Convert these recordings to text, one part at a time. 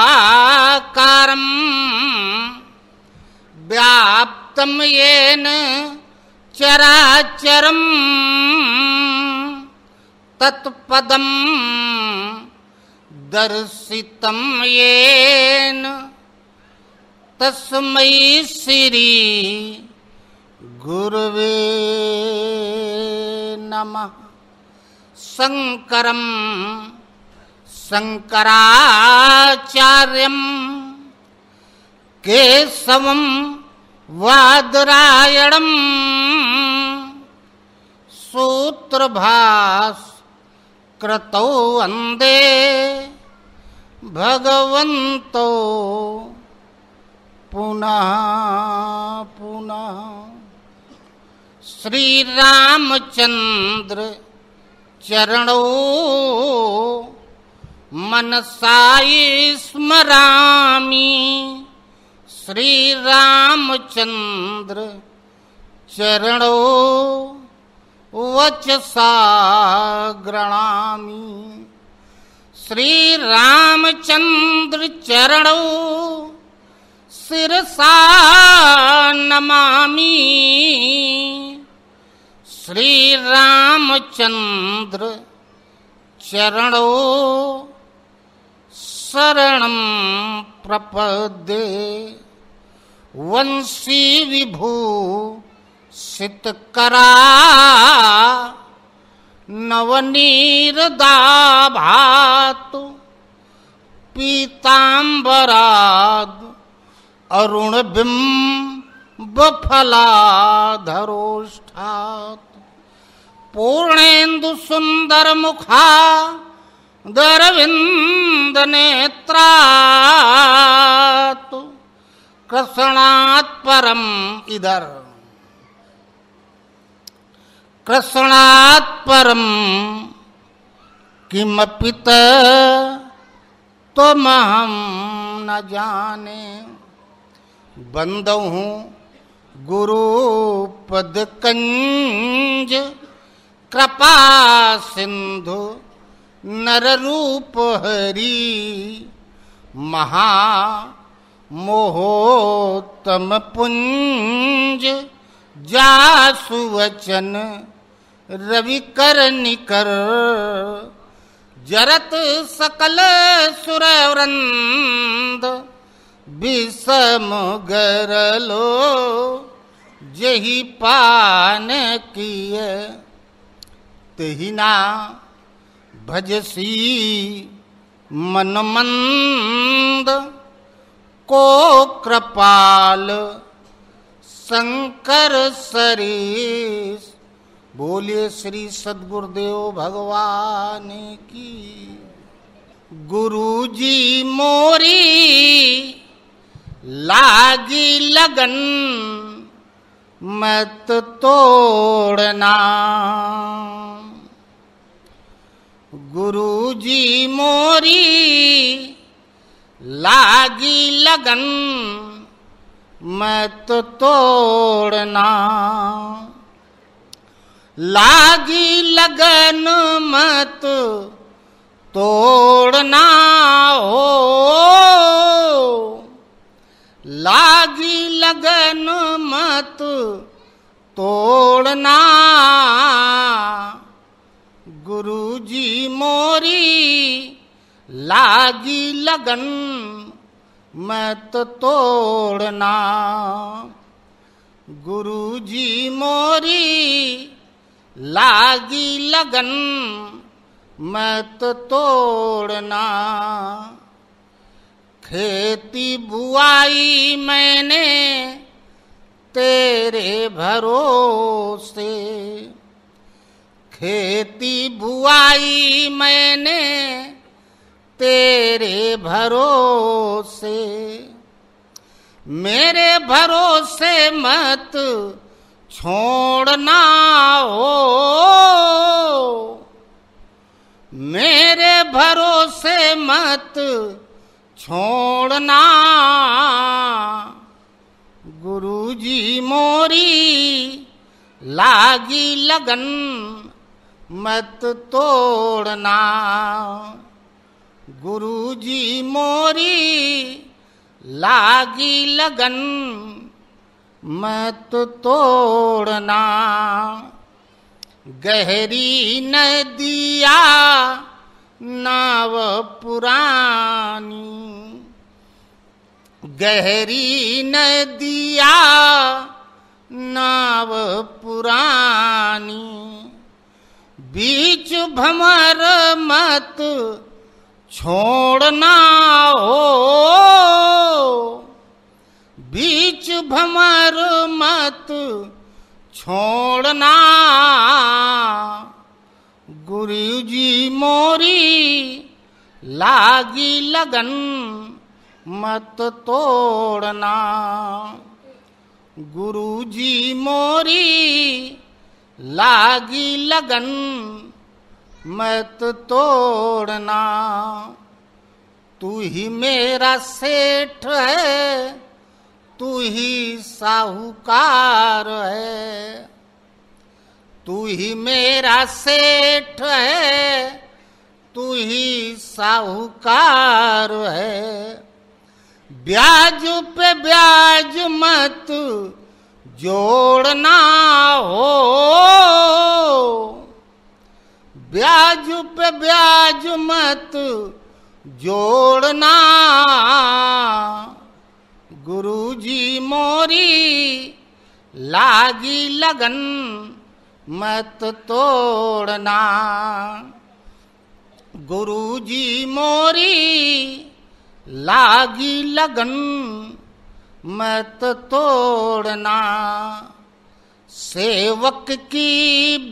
अखण्डमण्डलाकारं व्याप्तं येन चराचरं तत्पदं दर्शितं येन तस्मै श्री गुरवे नमः। शंकरं शंकराचार्यं केशवं वादरायणं सूत्रभास्कृतौ वन्दे भगवन्तो पुनः पुनः। श्री रामचंद्र चरणौ मनसाय स्मरामि। श्री रामचंद्र चरणौ वचसा गृणामि। श्री रामचंद्र चरणौ शिरसा नमामि। श्री रामचंद्र चरणौ शरणं प्रपद्ये। वंशी विभूषितकरा नवनीरदाभातु पीताम्बराद् अरुणबिम्बफलाधरोष्ठात् पूर्णेन्दुसुन्दरमुखा दरविन्दनेत्रात् कृष्णात् परम् इदर कृष्णात् परम् किमपि त्वमहं न जाने। बंदहूँ गुरुपदकंज कृपा सिंधु नररूप हरि महा मोहोत्तम पुंज जासु वचन रविकर निकर। जरत सकल सुरवृंद विषम गरलो जही पान किय तहिना भजसी मन मंद को कृपाल शंकर सरीस। बोलिए श्री सद्गुरुदेव भगवान की। गुरुजी मोरी लागी लगन मत तोड़ना। गुरुजी मोरी लागी लगन मत तोड़ना। लागी लगन मत तोड़ना हो। लागी लगन मत तोड़ना। गुरुजी मोरी लागी लगन मत तोड़ना। गुरुजी मोरी लागी लगन मत तोड़ना। खेती बुआई मैंने तेरे भरोसे। खेती बुआई मैंने तेरे भरोसे, मेरे भरोसे मत छोड़ना हो, मेरे भरोसे मत छोड़ना। गुरुजी मोरी लागी लगन मत तोड़ना, गुरुजी मोरी लागी लगन मत तोड़ना। गहरी नदिया नाव पुरानी, गहरी नदिया नाव पुरानी, बीच भंवर मत छोड़ना हो, बीच भंवर मत छोड़ना। गुरुजी मोरी लागी लगन मत तोड़ना, गुरुजी मोरी लागी लगन मत तोड़ना। तू ही मेरा सेठ है, तू ही साहूकार है, तू ही मेरा सेठ है, तू ही साहूकार है। ब्याज पे ब्याज मत जोड़ना हो, ब्याज पे ब्याज मत जोड़ना। गुरुजी मोरी लागी लगन मत तोड़ना, गुरुजी मोरी लागी लगन मत तोड़ना। सेवक की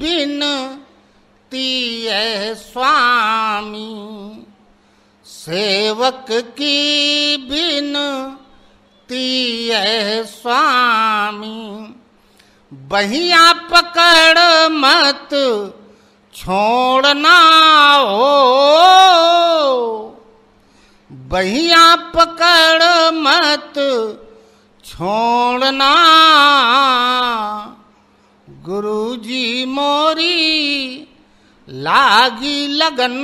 बिनती है स्वामी, सेवक की बिनती है स्वामी, बहिया पकड़ मत छोड़ना हो, बहिया पकड़ मत छोड़ना। गुरुजी मोरी लागी लगन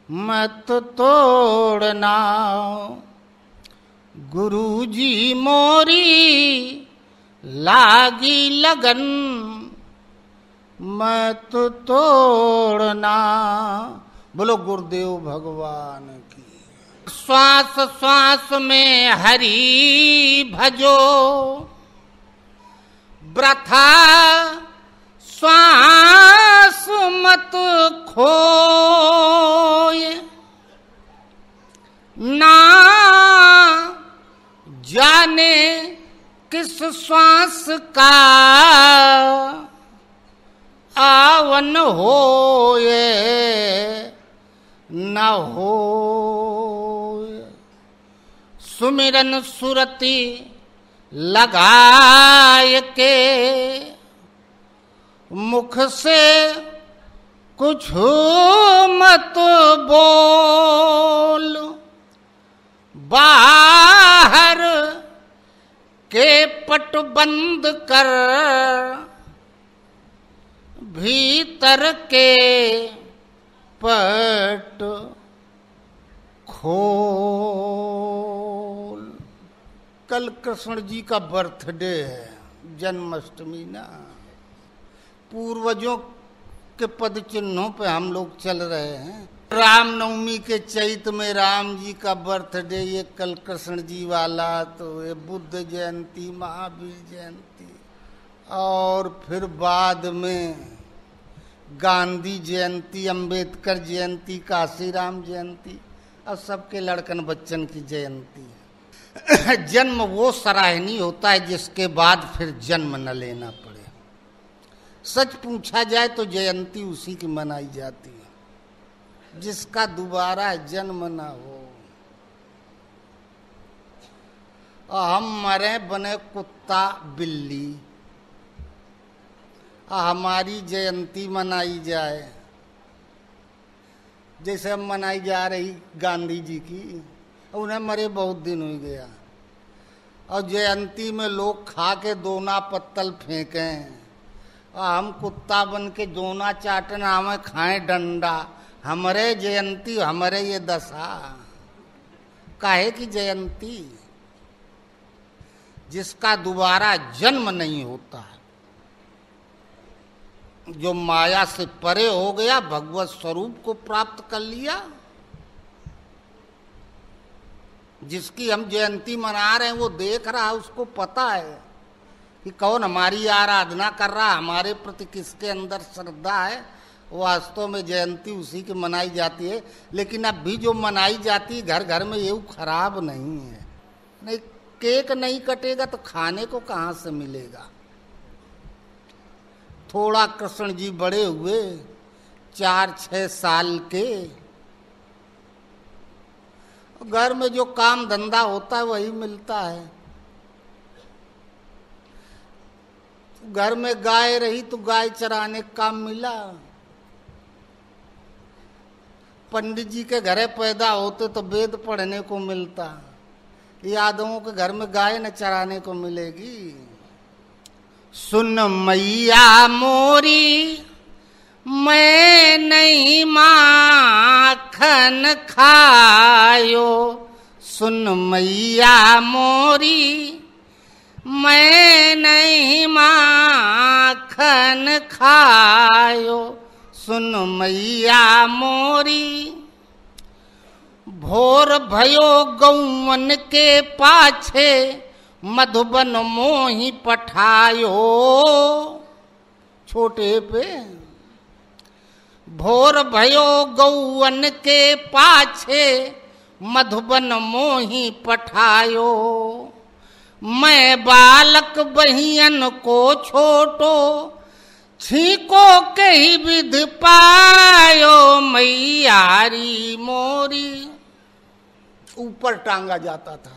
मत तोड़ना, गुरुजी मोरी लागी लगन मत तोड़ना। बोलो गुरुदेव भगवान की। श्वास श्वास में हरि भजो, वृथा श्वास मत खोए, ना जाने किस श्वास का आवन होए न होए। सुमिरन सुरति लगाय के मुख से कुछ मत बोल, बाहर के पट बंद कर भीतर के पट खोल। कल कृष्ण जी का बर्थडे है, जन्माष्टमी ना। पूर्वजों के पद चिन्हों पे हम लोग चल रहे हैं। रामनवमी के चैत में राम जी का बर्थडे, ये कल कृष्ण जी वाला, तो ये बुद्ध जयंती, महावीर जयंती, और फिर बाद में गांधी जयंती, अंबेडकर जयंती, काशीराम जयंती, और सबके लड़कन बच्चन की जयंती है। जन्म वो सराहनीय होता है जिसके बाद फिर जन्म न लेना पड़े। सच पूछा जाए तो जयंती उसी की मनाई जाती है। जिसका दोबारा जन्म न हो। और हम मरे बने कुत्ता बिल्ली, हमारी जयंती मनाई जाए जैसे हम मनाई जा रही गांधी जी की। उन्हें मरे बहुत दिन हो गया और जयंती में लोग खा के दोना पत्तल फेंकें और हम कुत्ता बन के दोना चाटना, हमें खाएं डंडा। हमारे जयंती हमारे ये दशा काहे की जयंती? जिसका दोबारा जन्म नहीं होता, जो माया से परे हो गया, भगवत स्वरूप को प्राप्त कर लिया, जिसकी हम जयंती मना रहे हैं वो देख रहा है, उसको पता है कि कौन हमारी आराधना कर रहा है, हमारे प्रति किसके अंदर श्रद्धा है। वास्तव में जयंती उसी की मनाई जाती है। लेकिन अब भी जो मनाई जाती है घर घर में, ये खराब नहीं है। नहीं, केक नहीं कटेगा तो खाने को कहाँ से मिलेगा? थोड़ा कृष्ण जी बड़े हुए 4-6 साल के, घर में जो काम धंधा होता है वही मिलता है। घर में गाय रही तो गाय चराने का काम मिला। पंडित जी के घरे पैदा होते तो वेद पढ़ने को मिलता। यादवों के घर में गाय न चराने को मिलेगी। सुन मैया मोरी मैं नहीं माखन खायो, सुन मैया मोरी मैं नहीं माखन खायो, सुन मैया मोरी भोर भयो गौवन के पाछे मधुबन मोही पठायो। छोटे पे भोर भयो गौवन के पाछे मधुबन मोही पठायो, मैं बालक बहियन को छोटो छीको के ही विध पायो, मैयारी मोरी। ऊपर टांगा जाता था,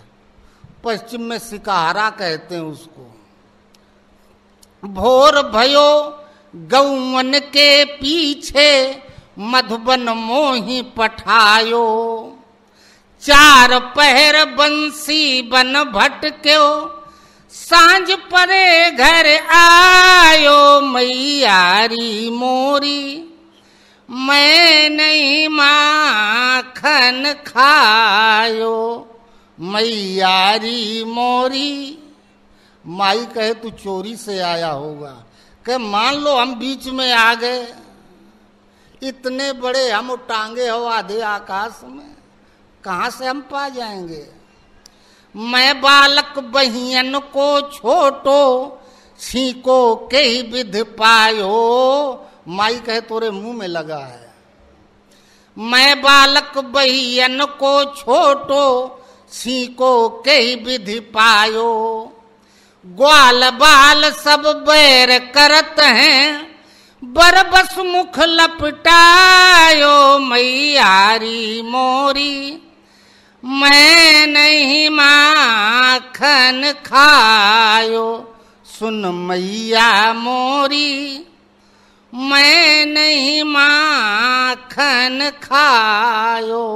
पश्चिम में सिकहारा कहते हैं उसको। भोर भयो गौवन के पीछे मधुबन मोही पठायो, 4 पहर बंसी बन भटक्यो सांझ परे घर आयो, मैयारी मोरी मैं नहीं माखन खायो, मैयारी मोरी। माई कहे तू चोरी से आया होगा। कहे मान लो हम बीच में आ गए, इतने बड़े हम टांगे हो आधे आकाश में, कहाँ से हम पा जाएंगे? मैं बालक बहियन को छोटो छीको के ही विध पायो। माई कहे तोरे मुंह में लगा है। मैं बालक बहियन को छोटो छीको के ही विधि पायो, ग्वाल बाल सब बैर करत हैं बरबस मुख लपटायो, मैयारी मोरी मैं नहीं माखन खायो, सुन मैया मोरी मैं नहीं माखन खायो।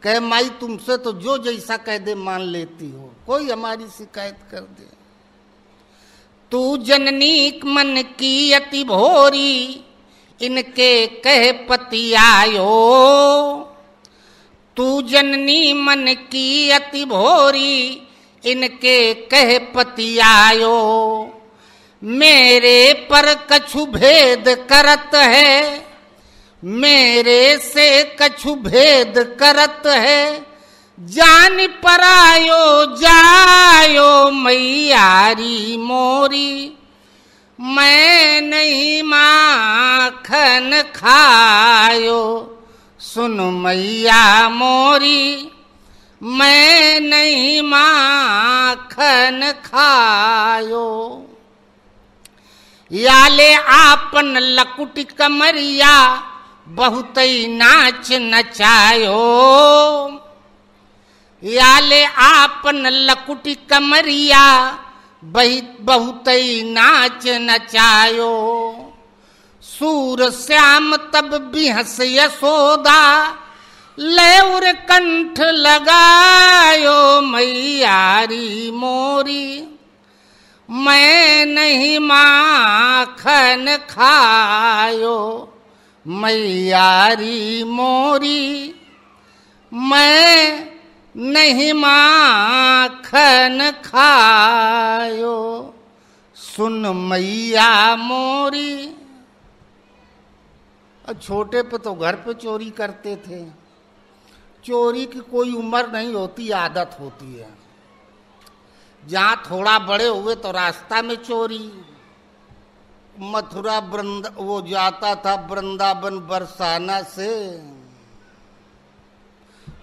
कह माई तुमसे तो जो जैसा कह दे मान लेती हो, कोई हमारी शिकायत कर दे। तू जननी मन की अति भोरी इनके कह पति आयो, तू जननी मन की अति भोरी इनके कह पति आयो, मेरे पर कछु भेद करत है, मेरे से कछु भेद करत है, जान परायो जायो, मैयारी मोरी मैं नहीं माखन खायो, सुन मैया मोरी मैं नहीं माखन खायो। याले आपन लकुट कमरिया बहुत ही नाच नचायो, याले आपन लकुटी कमरिया बहुत ही नाच नचायो। सूर श्याम तब बिहस यशोदा, लेउर कंठ लगायो, मैयारी मोरी मैं नहीं माखन खायो, मैयारी मोरी मैं नहीं माखन खायो, सुन मैया मोरी। छोटे पे तो घर पे चोरी करते थे, चोरी की कोई उम्र नहीं होती, आदत होती है। जहाँ थोड़ा बड़े हुए तो रास्ता में चोरी। मथुरा वो जाता था वृंदावन बरसाना से,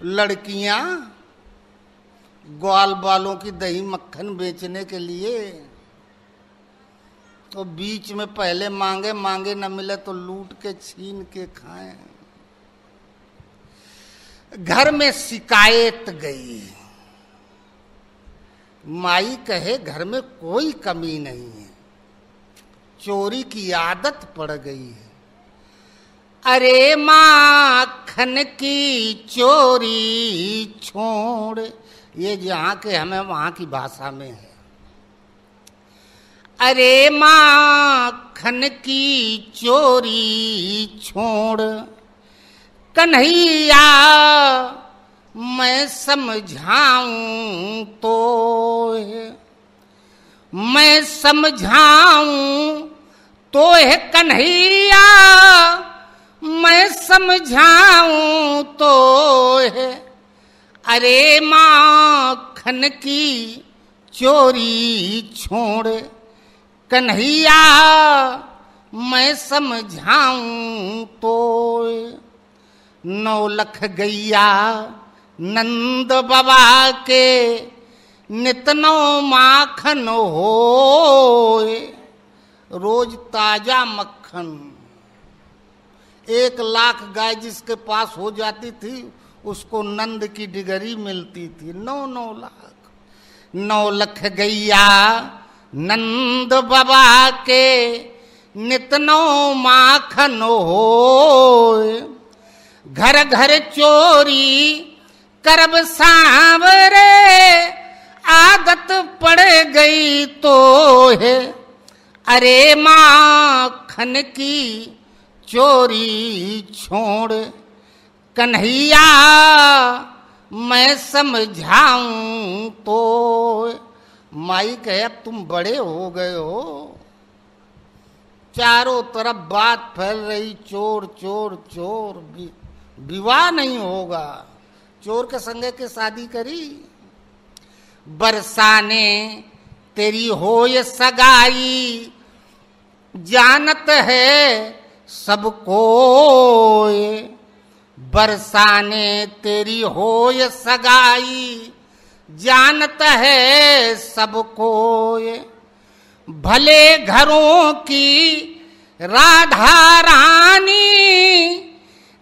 लड़कियां ग्वाल बालों की दही मक्खन बेचने के लिए, तो बीच में पहले मांगे मांगे न मिले तो लूट के छीन के खाएं। घर में शिकायत गई, माई कहे घर में कोई कमी नहीं है, चोरी की आदत पड़ गई है। अरे माखन की चोरी छोड़, ये जहाँ के हमें वहाँ की भाषा में है। अरे माखन की चोरी छोड़, कन्हैया मैं समझाऊं तो है, मैं समझाऊं तो है कन्हैया, मैं समझाऊं तो है। अरे माखन की चोरी छोड़, कन्हैया मैं समझाऊं तो है। 9 लख गैया नंद बाबा के, नितनो माखन होए, रोज ताजा मक्खन। 1 लाख गाय जिसके पास हो जाती थी उसको नंद की डिगरी मिलती थी। 9 लाख 9 लख गैया नंद बाबा के, नितनो माखन होए। घर घर चोरी करब सांवरे, आदत पड़ गई तो है। अरे माखन की चोरी छोड़, कन्हैया मैं समझाऊं तो। माई कहे अब तुम बड़े हो गए हो, चारों तरफ बात फैल रही चोर चोर चोर, विवाह नहीं होगा, चोर के संगे के शादी करी। बरसाने तेरी होय सगाई, जानत है सबको। बरसाने तेरी होय सगाई, जानत है सबको। भले घरों की राधा रानी,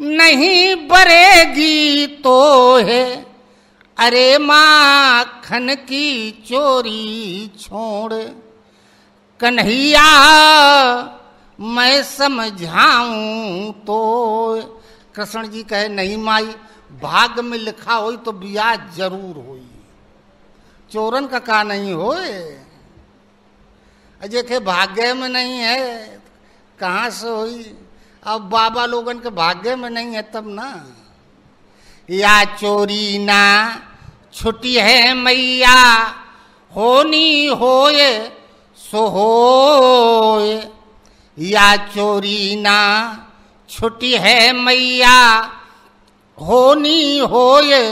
नहीं बरेगी तो है। अरे माखन की चोरी छोड़, कन्हैया मैं समझाऊं तो। कृष्ण जी कहे नहीं माई, भाग में लिखा होई तो ब्याह जरूर होई, चोरन का नहीं होए। अजय के भाग्य में नहीं है कहाँ से होई, अब बाबा लोगन के भाग्य में नहीं है तब ना। या चोरी ना छुट्टी है मैया, होनी होए सो होए। या चोरी ना छुट्टी है मैया, होनी होए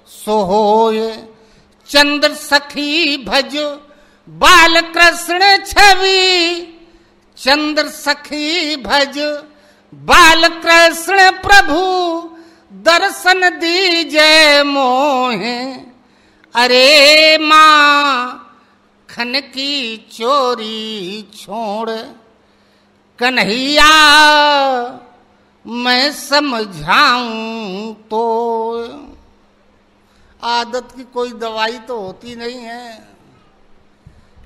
सो होए। चंद्र सखी भज बाल कृष्ण छवि, चंद्र सखी भज बाल कृष्ण प्रभु, दर्शन दीजय मोहे। अरे माखन की चोरी छोड़, कन्हैया मैं समझाऊं तो। आदत की कोई दवाई तो होती नहीं है।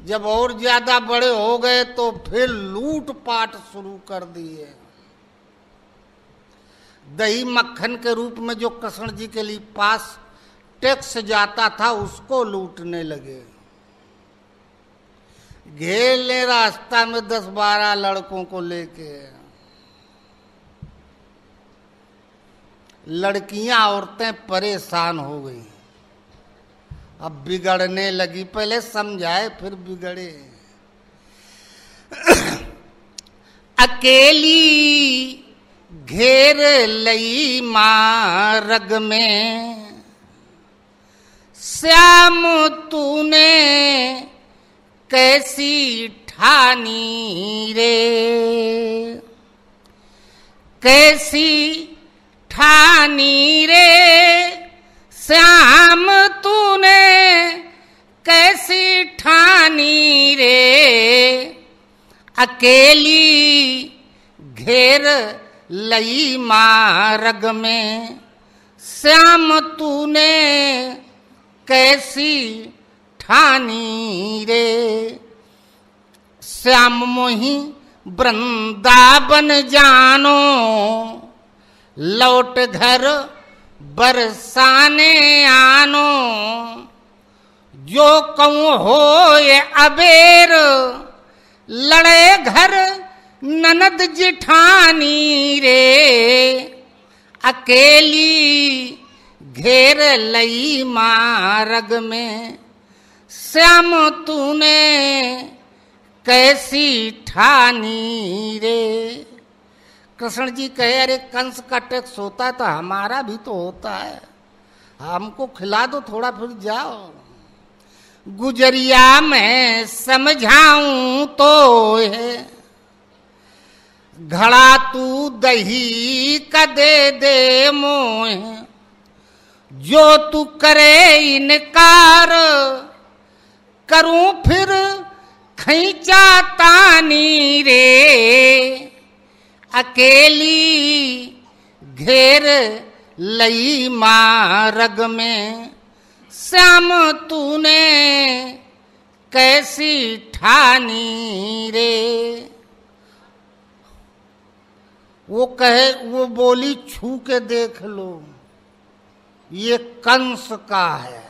जब और ज्यादा बड़े हो गए तो फिर लूट पाट शुरू कर दिए। दही मक्खन के रूप में जो कृष्ण जी के लिए पास टैक्स जाता था उसको लूटने लगे। घेर ले रास्ता में 10-12 लड़कों को लेके। लड़कियां औरतें परेशान हो गई, अब बिगड़ने लगी। पहले समझाए फिर बिगड़े। अकेली घेर लई मार्ग में, श्याम तूने कैसी ठानी रे। कैसी ठानी रे श्याम तूने कैसी ठानी रे। अकेली घेर लई मार्ग में, श्याम तूने कैसी ठानी रे। श्याम मोही वृंदावन जानो, लौट घर बरसाने आनो। जो कहूँ हो ये अबेर, लड़े घर ननद जिठानी रे। अकेली घेर लई मार्ग में, श्याम तूने कैसी ठानी रे। कृष्ण जी कहे अरे कंस का टैक्स होता है तो हमारा भी तो होता है, हमको खिला दो थोड़ा फिर जाओ। गुजरिया मैं समझाऊं तो है, घड़ा तू दही का दे दे मोहे। जो तू करे इनकार, करूं फिर खींचा तानी रे। अकेली घेर लई मार्ग में, श्याम तूने कैसी ठानी रे। वो कहे, वो बोली छू के देख लो ये कंस का है।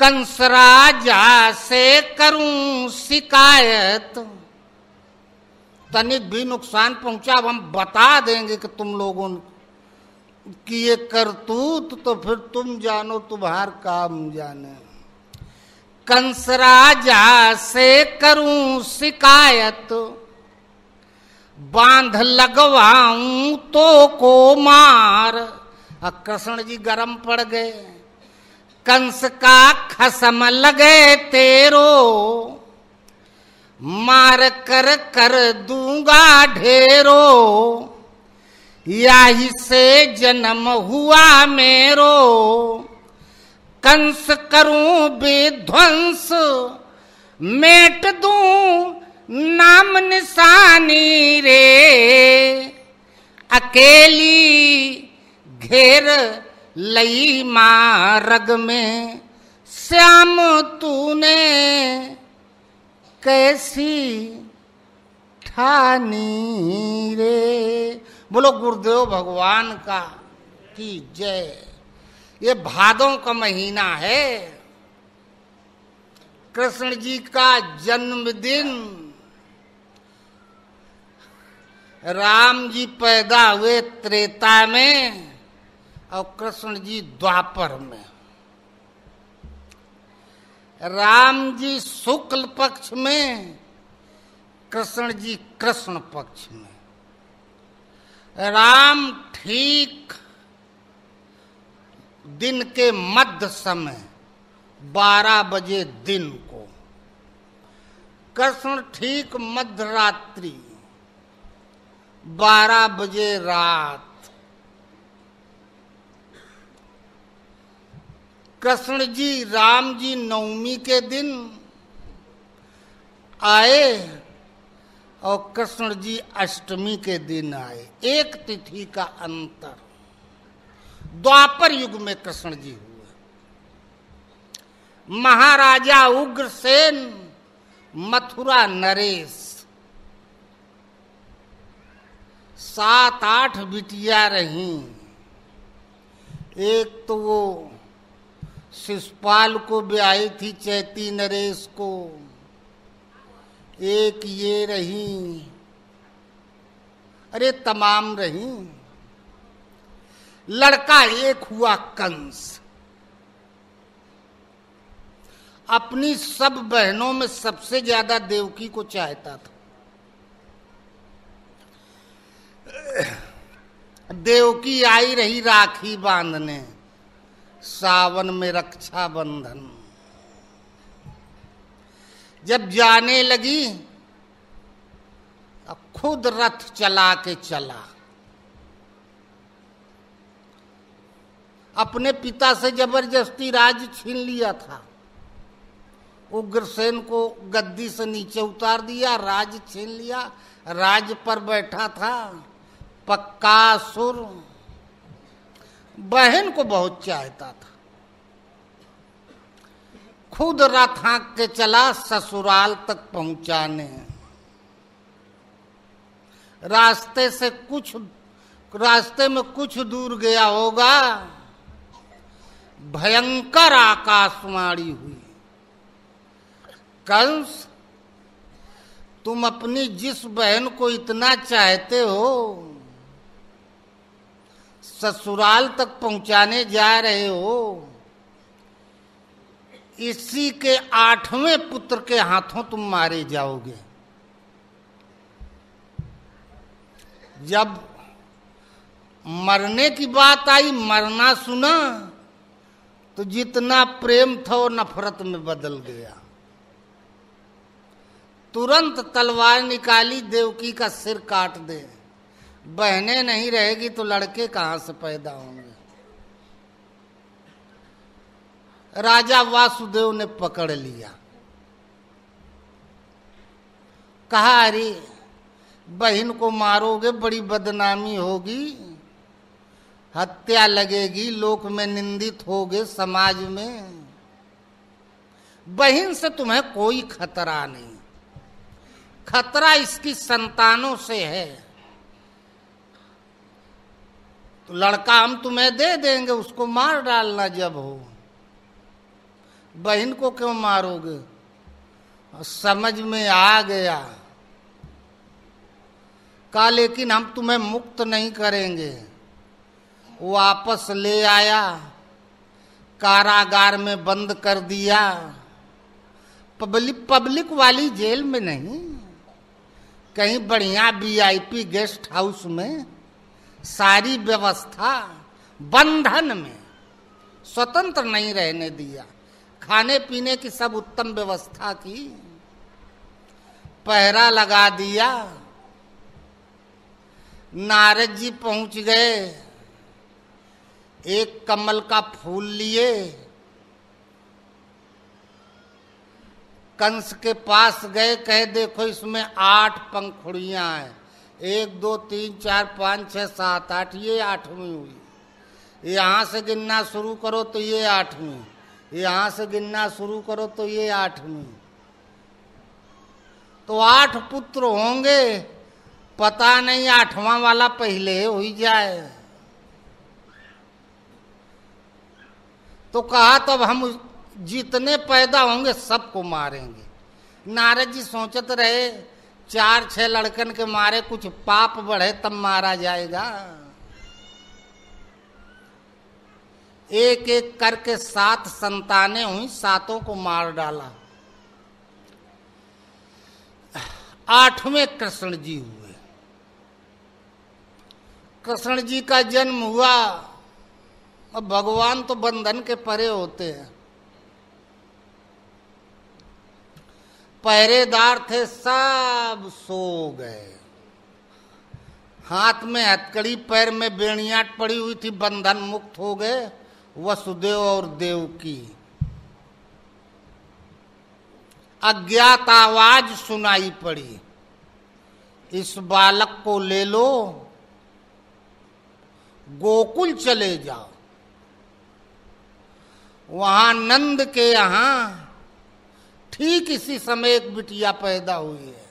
कंस राजा से करूं शिकायत, तनिक भी नुकसान पहुंचा अब हम बता देंगे कि तुम लोगों की ये करतूत, तो फिर तुम जानो तुम्हार काम जाने। कंस राजा से करूं शिकायत, बांध लगवाऊं तो को मार। अब कृष्ण जी गरम पड़ गए। कंस का खसम लगे तेरो, मार कर कर दूंगा ढेरो। यही से जन्म हुआ मेरो, कंस करूं विध्वंस। मेट दूं नाम निशानी रे। अकेली घेर लई मार्ग में, श्याम तूने कैसी ठानी रे। बोलो गुरुदेव भगवान का की जय। ये भादों का महीना है, कृष्ण जी का जन्मदिन। राम जी पैदा हुए त्रेता में और कृष्ण जी द्वापर में। राम जी शुक्ल पक्ष में, कृष्ण जी कृष्ण पक्ष में। राम ठीक दिन के मध्य समय 12 बजे दिन को, कृष्ण ठीक मध्य रात्रि 12 बजे रात। कृष्ण जी राम जी नवमी के दिन आए और कृष्ण जी अष्टमी के दिन आए, एक तिथि का अंतर। द्वापर युग में कृष्ण जी हुए। महाराजा उग्रसेन, मथुरा नरेश, 7-8 बिटिया रहीं। एक तो वो शिशुपाल को ब्याही थी, चैती नरेश को, एक ये रही, अरे तमाम रही। लड़का एक हुआ कंस। अपनी सब बहनों में सबसे ज्यादा देवकी को चाहता था। देवकी आई रही राखी बांधने, सावन में रक्षा बंधन। जब जाने लगी खुद रथ चला के चला। अपने पिता से जबरदस्ती राज छीन लिया था। उग्रसेन को गद्दी से नीचे उतार दिया, राज छीन लिया। राज पर बैठा था पक्का असुर। बहन को बहुत चाहता था। खुद रथ हाँक के चला ससुराल तक पहुंचाने। रास्ते में कुछ दूर गया होगा, भयंकर आकाशवाणी हुई, कंस, तुम अपनी जिस बहन को इतना चाहते हो ससुराल तक पहुंचाने जा रहे हो, इसी के 8वें पुत्र के हाथों तुम मारे जाओगे। जब मरने की बात आई, मरना सुना, तो जितना प्रेम था वो नफरत में बदल गया। तुरंत तलवार निकाली, देवकी का सिर काट दे। बहनें नहीं रहेगी तो लड़के कहां से पैदा होंगे। राजा वासुदेव ने पकड़ लिया। कहा, अरे बहन को मारोगे बड़ी बदनामी होगी, हत्या लगेगी, लोक में निंदित होगे समाज में। बहन से तुम्हें कोई खतरा नहीं, खतरा इसकी संतानों से है। तो लड़का हम तुम्हें दे देंगे, उसको मार डालना जब हो। बहन को क्यों मारोगे? समझ में आ गया। कहा, लेकिन हम तुम्हें मुक्त नहीं करेंगे। वापस ले आया, कारागार में बंद कर दिया। पब्लिक वाली जेल में नहीं, कहीं बढ़िया VIP गेस्ट हाउस में, सारी व्यवस्था बंधन में, स्वतंत्र नहीं रहने दिया। खाने पीने की सब उत्तम व्यवस्था की, पहरा लगा दिया। नारद जी पहुंच गए, एक कमल का फूल लिए, कंस के पास गए, कहे देखो इसमें 8 पंखुड़ियां हैं, 1 2 3 4 5 6 7 8, ये 8वीं हुई। यहां से गिनना शुरू करो तो ये 8वीं, यहां से गिनना शुरू करो तो ये 8वीं। तो 8 पुत्र होंगे, पता नहीं 8वां वाला पहले हो ही जाए। तो कहा, तब हम जितने पैदा होंगे सबको मारेंगे। नारद जी सोचते रहे, 4-6 लड़कन के मारे कुछ पाप बढ़े तब मारा जाएगा। एक एक करके 7 संतानें हुई, 7 को मार डाला। 8वें कृष्ण जी हुए। कृष्ण जी का जन्म हुआ। अब भगवान तो बंधन के परे होते हैं। पहरेदार थे, सब सो गए। हाथ में हथकड़ी, पैर में बेड़ियाट पड़ी हुई थी, बंधन मुक्त हो गए वसुदेव और देवकी। अज्ञात आवाज सुनाई पड़ी, इस बालक को ले लो, गोकुल चले जाओ। वहां नंद के यहां ठीक इसी समय एक बिटिया पैदा हुई है।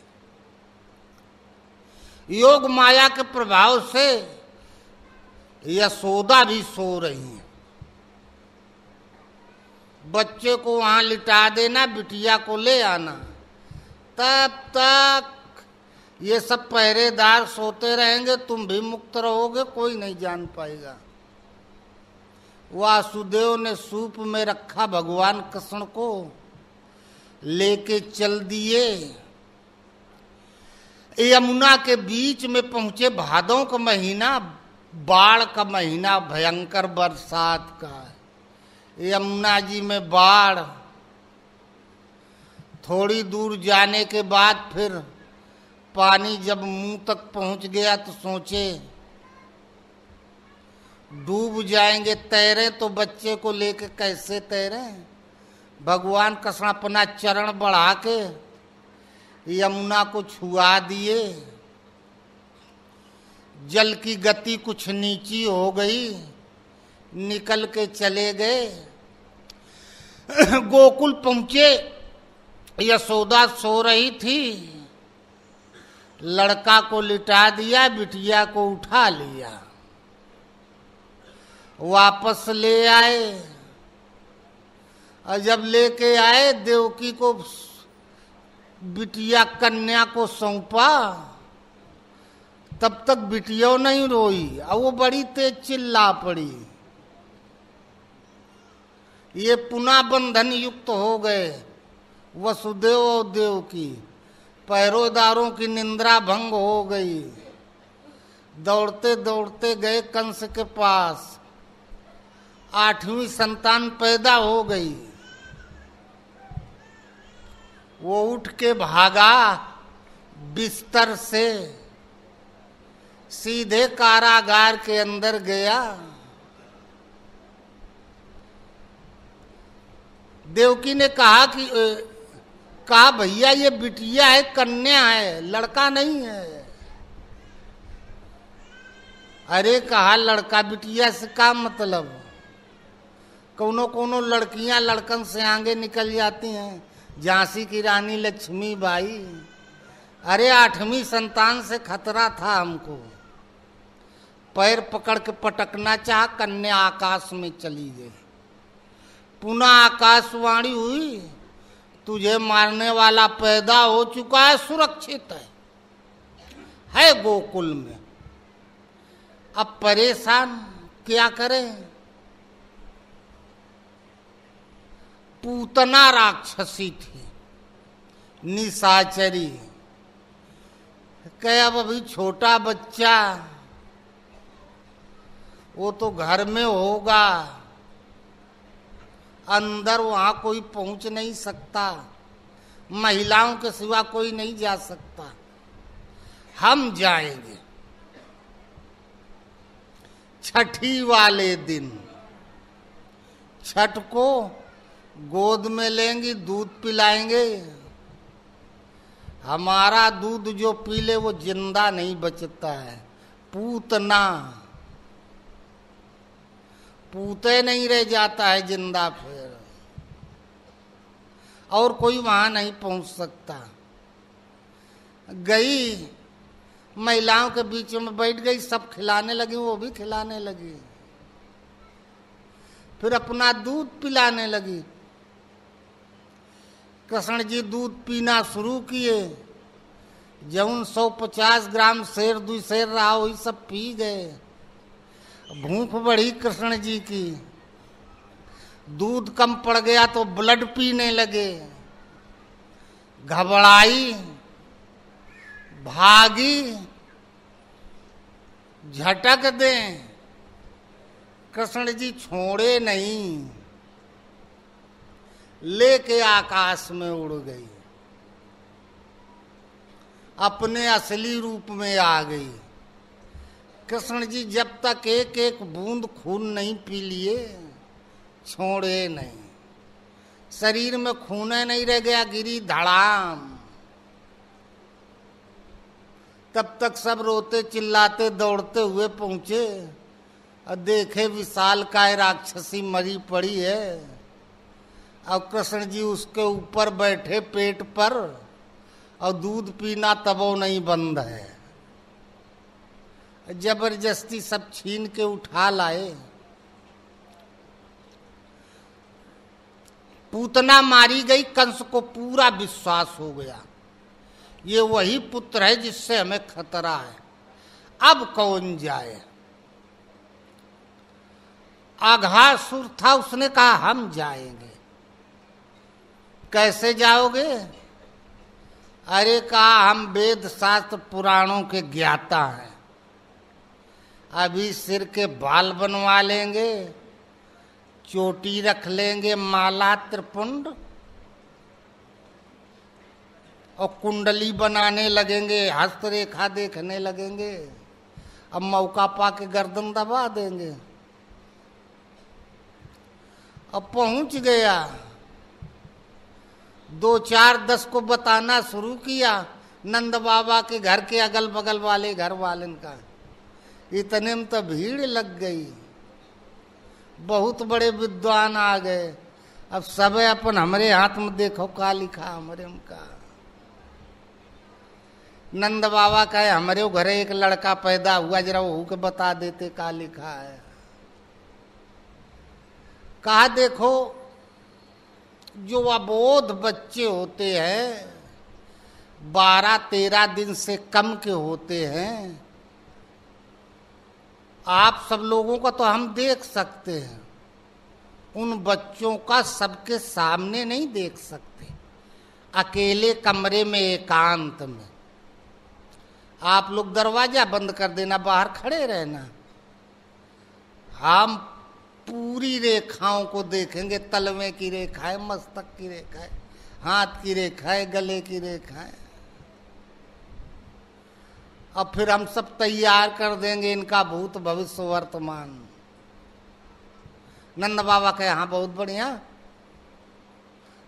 योग माया के प्रभाव से यशोदा भी सो रही है। बच्चे को वहां लिटा देना, बिटिया को ले आना, तब तक ये सब पहरेदार सोते रहेंगे, तुम भी मुक्त रहोगे, कोई नहीं जान पाएगा। वासुदेव ने सूप में रखा भगवान कृष्ण को लेके चल दिए। यमुना के बीच में पहुंचे। भादों का महीना, बाढ़ का महीना, भयंकर बरसात का। यमुना जी में बाढ़। थोड़ी दूर जाने के बाद फिर पानी जब मुंह तक पहुंच गया तो सोचे डूब जाएंगे, तैरे तो बच्चे को लेके कैसे तैरे। भगवान कृष्ण अपना चरण बढ़ा के यमुना को छुआ दिए। जल की गति कुछ नीची हो गई, निकल के चले गए। गोकुल पहुंचे। यशोदा सो रही थी, लड़का को लिटा दिया, बिटिया को उठा लिया, वापस ले आए। और जब लेके आए, देवकी को बिटिया कन्या को सौंपा, तब तक बिटिया नहीं रोई और वो बड़ी तेज चिल्ला पड़ी। ये पुनः बंधन युक्त हो गए वसुदेव और देवकी। पहरेदारों की निंद्रा भंग हो गई। दौड़ते दौड़ते गए कंस के पास। 8वीं संतान पैदा हो गई। वो उठ के भागा बिस्तर से, सीधे कारागार के अंदर गया। देवकी ने कहा भैया ये बिटिया है, कन्या है, लड़का नहीं है। अरे कहा लड़का बिटिया से क्या मतलब। कोनो लड़कियां लड़कन से आगे निकल जाती हैं। झांसी की रानी लक्ष्मीबाई। अरे 8वीं संतान से खतरा था हमको। पैर पकड़ के पटकना चाहा, कन्या आकाश में चली गई। पुनः आकाशवाणी हुई, तुझे मारने वाला पैदा हो चुका है, सुरक्षित है गोकुल में। अब परेशान क्या करें। पूतना राक्षसी थी, निशाचरी। कहे अब अभी छोटा बच्चा, वो तो घर में होगा, अंदर वहां कोई पहुंच नहीं सकता, महिलाओं के सिवा कोई नहीं जा सकता, हम जाएंगे। छठी वाले दिन छठ को गोद में लेंगी, दूध पिलाएंगे। हमारा दूध जो पी ले वो जिंदा नहीं बचता है। पूतना पूते नहीं रह जाता है जिंदा, फिर और कोई वहां नहीं पहुंच सकता। गई, महिलाओं के बीच में बैठ गई, सब खिलाने लगी, वो भी खिलाने लगी, फिर अपना दूध पिलाने लगी। कृष्ण जी दूध पीना शुरू किए। जौन 150 ग्राम शेर दुई शेर रहा वही सब पी गए। भूख बढ़ी कृष्ण जी की, दूध कम पड़ गया तो ब्लड पीने लगे। घबराई, भागी, झटक दे, कृष्ण जी छोड़े नहीं, लेके आकाश में उड़ गई, अपने असली रूप में आ गई। कृष्ण जी जब तक एक एक बूंद खून नहीं पी लिए, छोड़े नहीं। शरीर में खून नहीं रह गया, गिरी धड़ाम। तब तक सब रोते चिल्लाते दौड़ते हुए पहुंचे और देखे विशाल काय राक्षसी मरी पड़ी है और कृष्ण जी उसके ऊपर बैठे पेट पर और दूध पीना तबो नहीं बंद है। जबरदस्ती सब छीन के उठा लाए। पूतना मारी गई, कंस को पूरा विश्वास हो गया ये वही पुत्र है जिससे हमें खतरा है, अब कौन जाए। अघासुर था, उसने कहा हम जाएंगे। कैसे जाओगे? अरे कहा हम वेद शास्त्र पुराणों के ज्ञाता हैं, अभी सिर के बाल बनवा लेंगे, चोटी रख लेंगे, माला त्रिपुंड और कुंडली बनाने लगेंगे, हस्तरेखा देखने लगेंगे, अब मौका पाके गर्दन दबा देंगे। अब पहुंच गया, 2 4 10 को बताना शुरू किया नंद बाबा के घर के अगल बगल वाले घर वालन का। इतने में तो भीड़ लग गई, बहुत बड़े विद्वान आ गए। अब सब अपन हमारे हाथ में देखो का लिखा हमारे उनका। नंद बाबा कहे हमारे घरे एक लड़का पैदा हुआ, जरा वो के बता देते का लिखा है। कहा देखो जो अबोध बच्चे होते हैं 12-13 दिन से कम के होते हैं, आप सब लोगों का तो हम देख सकते हैं, उन बच्चों का सबके सामने नहीं देख सकते, अकेले कमरे में एकांत में। आप लोग दरवाजा बंद कर देना, बाहर खड़े रहना, हम पूरी रेखाओं को देखेंगे। तलवे की रेखा है, मस्तक की रेखा है, हाथ की रेखा है, गले की रेखा है। अब फिर हम सब तैयार कर देंगे इनका भूत भविष्य वर्तमान। नंद बाबा कहे हाँ बहुत बढ़िया।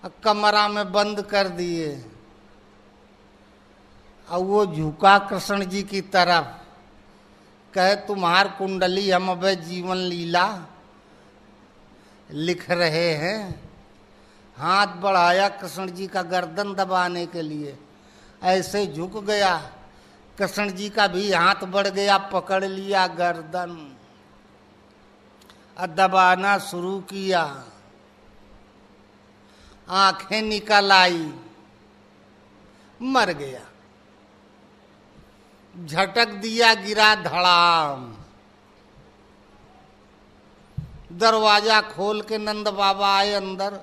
अब कमरा में बंद कर दिए और वो झुका कृष्ण जी की तरफ, कहे तुम्हार कुंडली हम अब जीवन लीला लिख रहे हैं। हाथ बढ़ाया कृष्ण जी का गर्दन दबाने के लिए, ऐसे झुक गया, कृष्ण जी का भी हाथ बढ़ गया, पकड़ लिया गर्दन और दबाना शुरू किया। आंखें निकल आई, मर गया। झटक दिया, गिरा धड़ाम। दरवाजा खोल के नंद बाबा आए अंदर,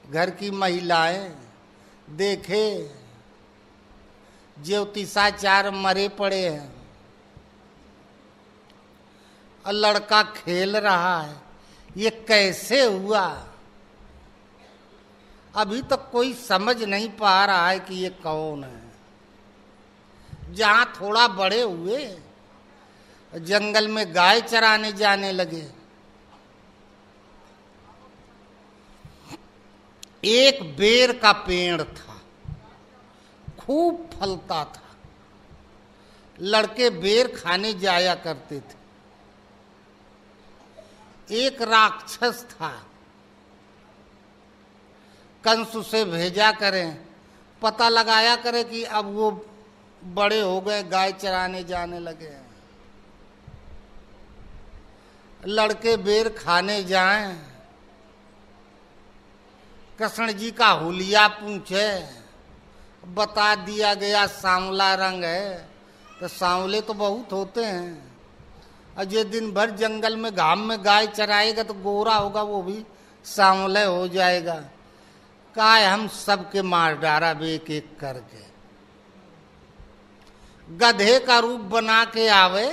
घर की महिलाएं देखे ज्योतिषाचार्य मरे पड़े हैं और लड़का खेल रहा है। ये कैसे हुआ? अभी तक कोई समझ नहीं पा रहा है कि ये कौन है। जहां थोड़ा बड़े हुए, जंगल में गाय चराने जाने लगे। एक बेर का पेड़ था, खूब फलता था, लड़के बेर खाने जाया करते थे। एक राक्षस था, कंस उसे भेजा करें, पता लगाया करे कि अब वो बड़े हो गए, गाय चराने जाने लगे हैं। लड़के बेर खाने जाएं, कृष्ण जी का हुलिया पूछे, बता दिया गया सांवला रंग है, तो सांवले तो बहुत होते हैं। अजय दिन भर जंगल में घाम में गाय चराएगा तो गोरा होगा, वो भी सांवले हो जाएगा। कहा हम सबके मार डारा एक एक करके। गधे का रूप बना के आवे,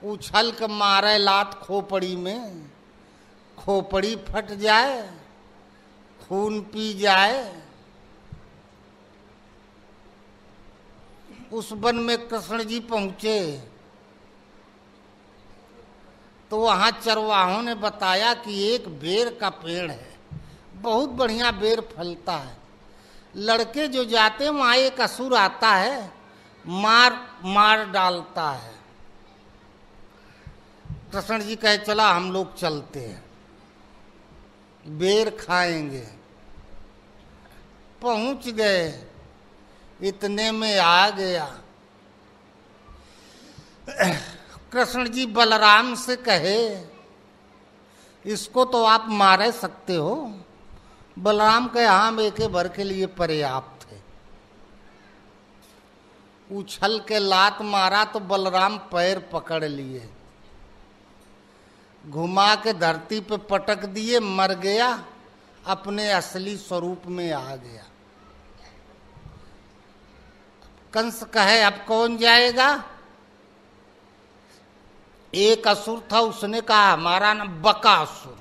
उछल के मारे लात खोपड़ी में, खोपड़ी फट जाए, खून पी जाए। उस वन में कृष्ण जी पहुंचे तो वहां चरवाहों ने बताया कि एक बेर का पेड़ है, बहुत बढ़िया बेर फलता है। लड़के जो जाते वहाँ एक असुर आता है, मार डालता है। कृष्ण जी कहे चला हम लोग चलते हैं, बेर खाएंगे। पहुंच गए, इतने में आ गया। कृष्ण जी बलराम से कहे इसको तो आप मार सकते हो। बलराम कहे हाँ, एक भर के लिए पर्याप्त है। उछल के लात मारा तो बलराम पैर पकड़ लिए, घुमा के धरती पे पटक दिए, मर गया, अपने असली स्वरूप में आ गया। कंस कहे अब कौन जाएगा? एक असुर था, उसने कहा हमारा नाम बकासुर।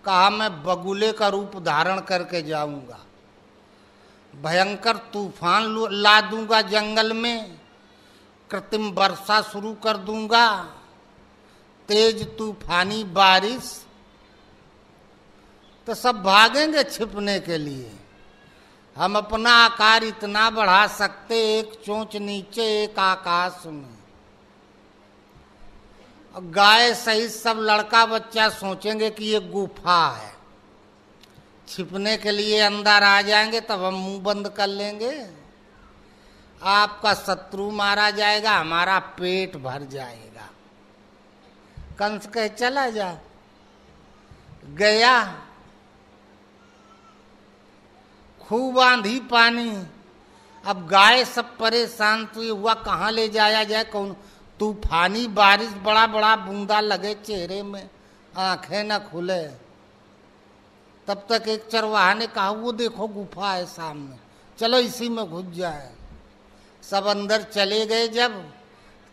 कहा मैं बगुले का रूप धारण करके जाऊंगा, भयंकर तूफान ला दूंगा जंगल में, कृत्रिम वर्षा शुरू कर दूंगा, तेज तूफानी बारिश। तो सब भागेंगे छिपने के लिए। हम अपना आकार इतना बढ़ा सकते, एक चोंच नीचे एक आकाश में। गाय सहित सब लड़का बच्चा सोचेंगे कि ये गुफा है, छिपने के लिए अंदर आ जाएंगे, तब हम मुंह बंद कर लेंगे। आपका शत्रु मारा जाएगा, हमारा पेट भर जाएगा। कंस कहे चला जा। गया, खूब आंधी पानी। अब गाय सब परेशान तो हुआ कहाँ ले जाया जाए, कौन तूफानी बारिश, बड़ा बड़ा बूंदा लगे चेहरे में, आंखें न खुले। तब तक एक चरवाहा ने कहा वो देखो गुफा है सामने, चलो इसी में घुस जाए। सब अंदर चले गए जब,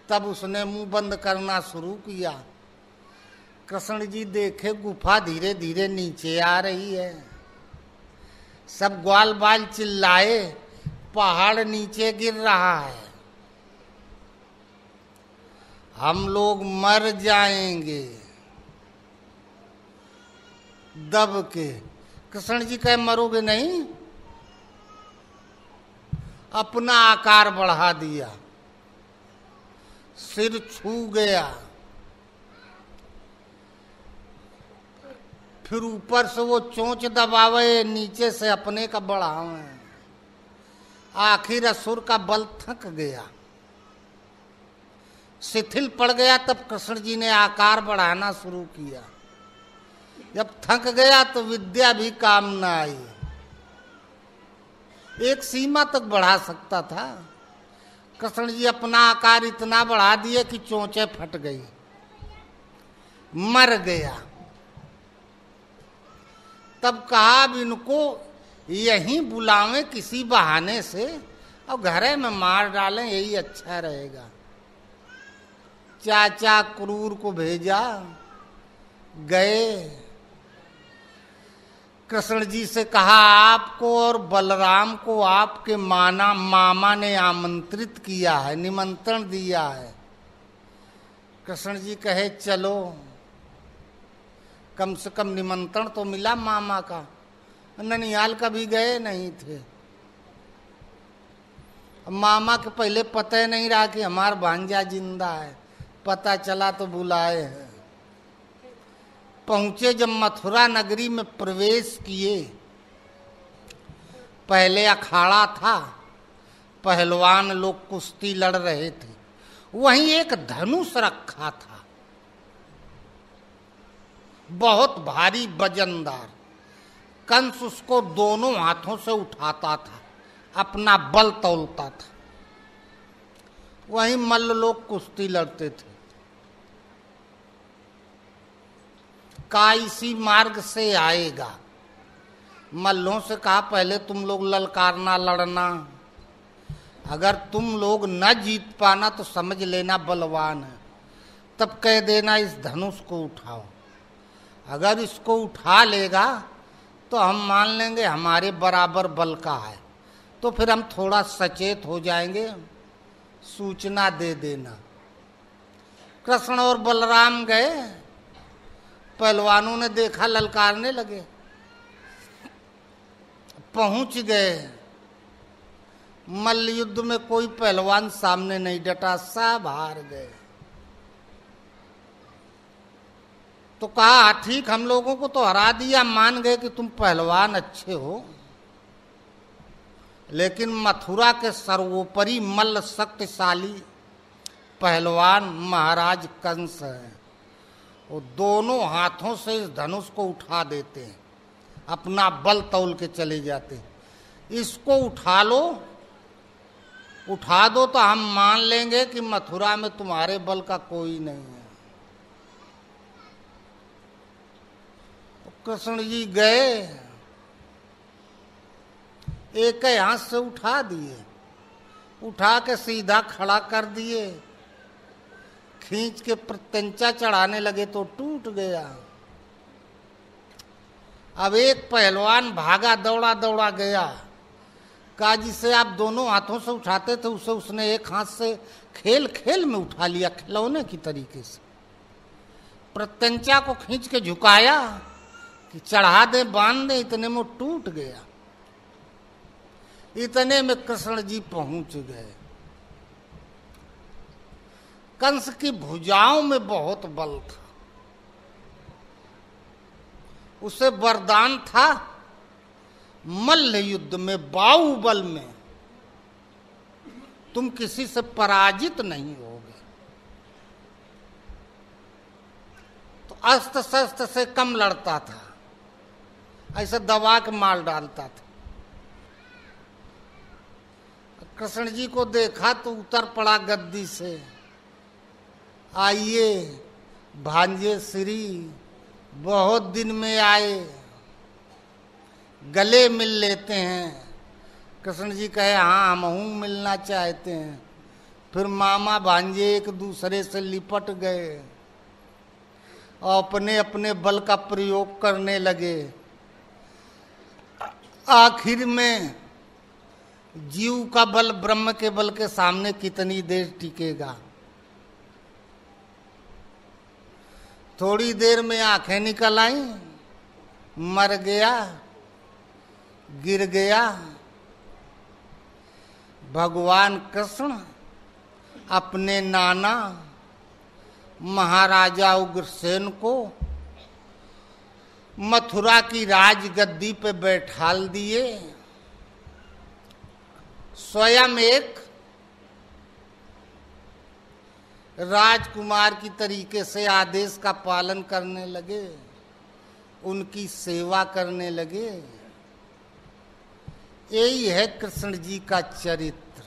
तब उसने मुंह बंद करना शुरू किया। कृष्ण जी देखे गुफा धीरे धीरे नीचे आ रही है। सब ग्वाल बाल चिल्लाए, पहाड़ नीचे गिर रहा है, हम लोग मर जाएंगे दब के। कृष्ण जी कहे मरोगे नहीं। अपना आकार बढ़ा दिया, सिर छू गया, फिर ऊपर से वो चोंच दबावे, नीचे से अपने का बढ़ावे। आखिर असुर का बल थक गया, शिथिल पड़ गया। तब कृष्ण जी ने आकार बढ़ाना शुरू किया। जब थक गया तो विद्या भी काम न आई, एक सीमा तक बढ़ा सकता था। कृष्ण जी अपना आकार इतना बढ़ा दिए कि चोंचे फट गई, मर गया। तब कहा अब इनको यहीं बुलावें किसी बहाने से और घरे में मार डालें, यही अच्छा रहेगा। चाचा क्रूर को भेजा, गए। कृष्ण जी से कहा आपको और बलराम को आपके मामा ने आमंत्रित किया है, निमंत्रण दिया है। कृष्ण जी कहे चलो, कम से कम निमंत्रण तो मिला मामा का। ननिहाल कभी गए नहीं थे। मामा के पहले पता ही नहीं रहा कि हमारा भांजा जिंदा है, पता चला तो बुलाए हैं। पहुंचे जब मथुरा नगरी में प्रवेश किए, पहले अखाड़ा था, पहलवान लोग कुश्ती लड़ रहे थे। वहीं एक धनुष रखा था, बहुत भारी वजनदार। कंस उसको दोनों हाथों से उठाता था, अपना बल तौलता था। वहीं मल्ल लोग कुश्ती लड़ते थे। का इसी मार्ग से आएगा। मल्लों से कहा पहले तुम लोग ललकारना, लड़ना, अगर तुम लोग न जीत पाना तो समझ लेना बलवान है। तब कह देना इस धनुष को उठाओ, अगर इसको उठा लेगा तो हम मान लेंगे हमारे बराबर बल का है, तो फिर हम थोड़ा सचेत हो जाएंगे, सूचना दे देना। कृष्ण और बलराम गए, पहलवानों ने देखा ललकारने लगे, पहुंच गए। मल्ल युद्ध में कोई पहलवान सामने नहीं डटा, सब हार गए। तो कहा ठीक, हम लोगों को तो हरा दिया, मान गए कि तुम पहलवान अच्छे हो, लेकिन मथुरा के सर्वोपरि मल्ल शक्तिशाली पहलवान महाराज कंस है। वो दोनों हाथों से इस धनुष को उठा देते हैं, अपना बल तौल के चले जाते हैं। इसको उठा लो, उठा दो तो हम मान लेंगे कि मथुरा में तुम्हारे बल का कोई नहीं है। कृष्ण जी गए, एक हाथ से उठा दिए, उठा के सीधा खड़ा कर दिए, खींच के प्रत्यंचा चढ़ाने लगे तो टूट गया। अब एक पहलवान भागा, दौड़ा दौड़ा गया, कहा जिसे आप दोनों हाथों से उठाते थे उसे उसने एक हाथ से खेल खेल में उठा लिया, खिलौने की तरीके से। प्रत्यंचा को खींच के झुकाया कि चढ़ा दे, बांध दे, इतने में टूट गया। इतने में कृष्ण जी पहुंच गए। कंस की भुजाओं में बहुत बल था, उसे वरदान था मल्ल युद्ध में, बाहुबल में तुम किसी से पराजित नहीं होगे। तो अस्त्र शस्त्र से कम लड़ता था, ऐसे दबा के मार डालता था। कृष्ण जी को देखा तो उतर पड़ा गद्दी से, आइए भांजे श्री, बहुत दिन में आए, गले मिल लेते हैं। कृष्ण जी कहे हाँ हमहू मिलना चाहते हैं। फिर मामा भांजे एक दूसरे से लिपट गए और अपने अपने बल का प्रयोग करने लगे। आखिर में जीव का बल ब्रह्म के बल के सामने कितनी देर टिकेगा। थोड़ी देर में आंखें निकल आई, मर गया, गिर गया। भगवान कृष्ण अपने नाना महाराजा उग्रसेन को मथुरा की राजगद्दी पे बैठाल दिए। स्वयं एक राजकुमार की तरीके से आदेश का पालन करने लगे, उनकी सेवा करने लगे। यही है कृष्ण जी का चरित्र।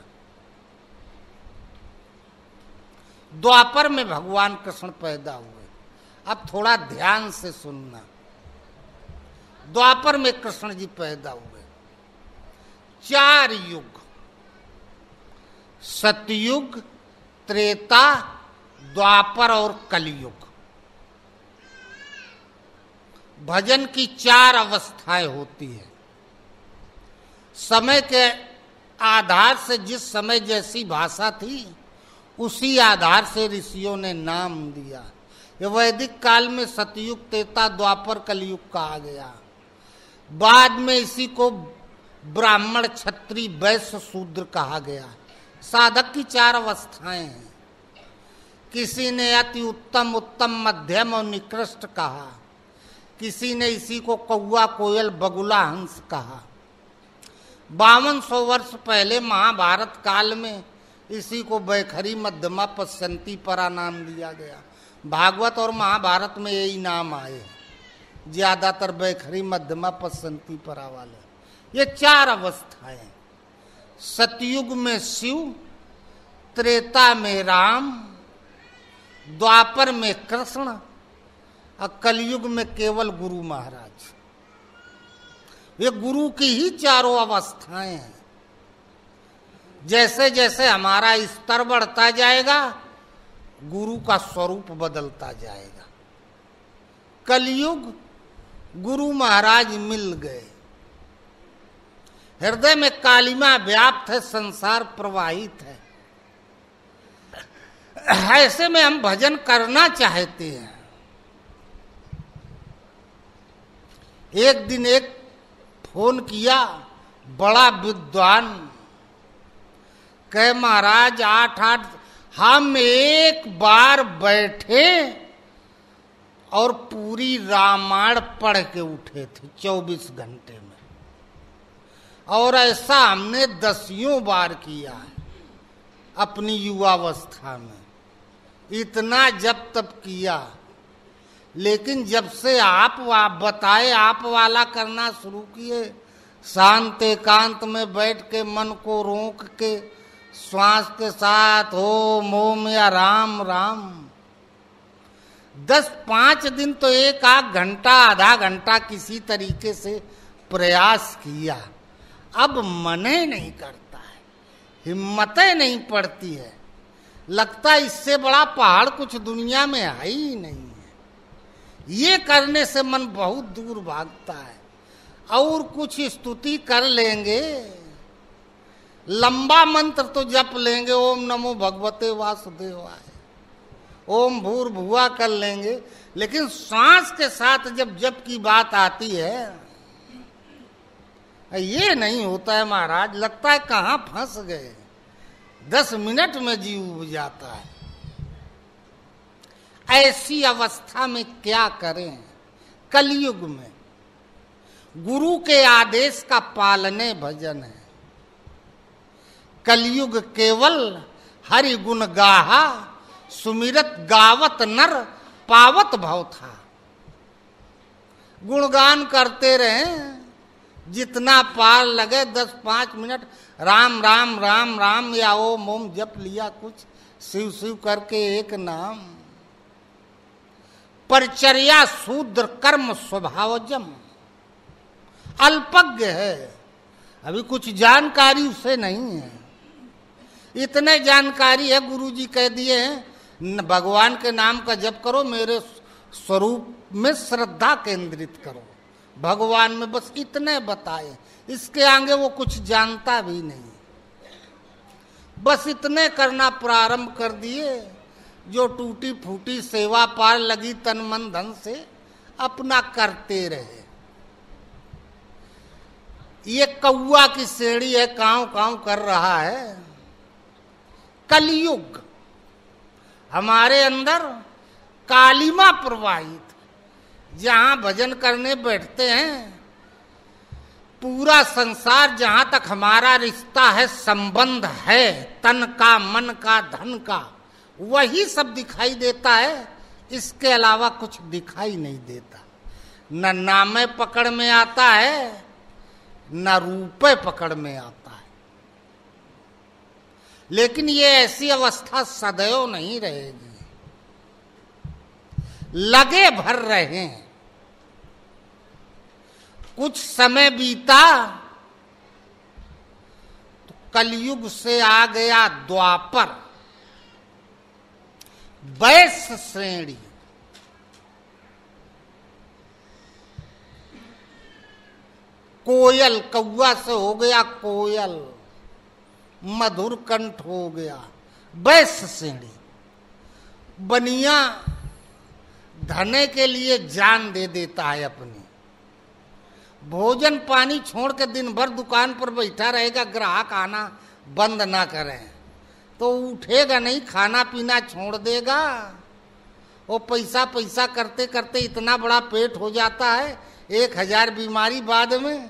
द्वापर में भगवान कृष्ण पैदा हुए। अब थोड़ा ध्यान से सुनना। द्वापर में कृष्ण जी पैदा हुए। 4 युग, सतयुग, त्रेता, द्वापर और कलयुग। भजन की 4 अवस्थाएं होती है। समय के आधार से जिस समय जैसी भाषा थी उसी आधार से ऋषियों ने नाम दिया। ये वैदिक काल में सतयुग, त्रेता, द्वापर, कलयुग कहा गया। बाद में इसी को ब्राह्मण, क्षत्रिय, वैश्य, शूद्र कहा गया। साधक की 4 अवस्थाएं हैं। किसी ने अति उत्तम, उत्तम, मध्यम और निकृष्ट कहा। किसी ने इसी को कौआ, कोयल, बगुला, हंस कहा। 5200 वर्ष पहले महाभारत काल में इसी को बैखरी, मध्यमा, पश्यंती, परा नाम दिया गया। भागवत और महाभारत में यही नाम आए, ज्यादातर बैखरी, मध्यमा, पश्यंती, परा वाले। ये 4 अवस्थाएं। सतयुग में शिव, त्रेता में राम, द्वापर में कृष्ण और कलयुग में केवल गुरु महाराज। ये गुरु की ही 4 अवस्थाएं हैं। जैसे जैसे हमारा स्तर बढ़ता जाएगा गुरु का स्वरूप बदलता जाएगा। कलयुग गुरु महाराज मिल गए। हृदय में कालिमा व्याप्त है, संसार प्रवाहित है। ऐसे में हम भजन करना चाहते हैं। एक दिन एक फोन किया, बड़ा विद्वान, कहे महाराज 8-8 हम एक बार बैठे और पूरी रामायण पढ़ के उठे थे 24 घंटे में, और ऐसा हमने 10 बार किया है अपनी युवावस्था में, इतना जब तब किया। लेकिन जब से आप बताए, आप वाला करना शुरू किए, शांत एकांत में बैठ के मन को रोक के श्वास के साथ ओम ओम या राम राम, 10-5 दिन तो 1-8 घंटा आधा घंटा किसी तरीके से प्रयास किया, अब मन ही नहीं करता है, हिम्मतें नहीं पड़ती है, लगता है इससे बड़ा पहाड़ कुछ दुनिया में है ही नहीं है। ये करने से मन बहुत दूर भागता है। और कुछ स्तुति कर लेंगे, लंबा मंत्र तो जप लेंगे, ओम नमो भगवते वासुदेवाय, ओम भूर्भुवा कर लेंगे, लेकिन सांस के साथ जब जप की बात आती है ये नहीं होता है महाराज, लगता है कहाँ फंस गए, 10 मिनट में जीव उब जाता है। ऐसी अवस्था में क्या करें? कलयुग में गुरु के आदेश का पालने भजन है। कलयुग केवल हरि गुण गाहा, सुमिरत गावत नर पावत भव था। गुणगान करते रहें, जितना पार लगे 10-5 मिनट राम राम राम राम या ओम ओम जप लिया, कुछ शिव शिव करके एक नाम। परिचर्या शूद्र कर्म स्वभावजम, अल्पज्ञ है, अभी कुछ जानकारी उसे नहीं है। इतने जानकारी है, गुरुजी कह दिए हैं भगवान के नाम का जप करो, मेरे स्वरूप में श्रद्धा केंद्रित करो, भगवान में बस इतने बताए, इसके आगे वो कुछ जानता भी नहीं। बस इतने करना प्रारंभ कर दिए, जो टूटी फूटी सेवा पार लगी तन मन धन से अपना करते रहे। ये कौआ की सेड़ी है, कांव कांव कर रहा है। कलयुग हमारे अंदर कालिमा प्रवाहित, जहां भजन करने बैठते हैं, पूरा संसार जहां तक हमारा रिश्ता है, संबंध है, तन का, मन का, धन का, वही सब दिखाई देता है। इसके अलावा कुछ दिखाई नहीं देता। न नामे पकड़ में आता है, न रूपे पकड़ में आता है। लेकिन ये ऐसी अवस्था सदैव नहीं रहेगी, लगे भर रहे। कुछ समय बीता तो कलयुग से आ गया द्वापर, वैश्य श्रेणी। कोयल, कौआ से हो गया कोयल, मधुर कंठ हो गया, वैश्य श्रेणी। बनिया धने के लिए जान दे देता है अपनी, भोजन पानी छोड़ के दिन भर दुकान पर बैठा रहेगा, ग्राहक आना बंद ना करें तो उठेगा नहीं, खाना पीना छोड़ देगा। वो पैसा पैसा करते करते इतना बड़ा पेट हो जाता है, 1000 बीमारी बाद में।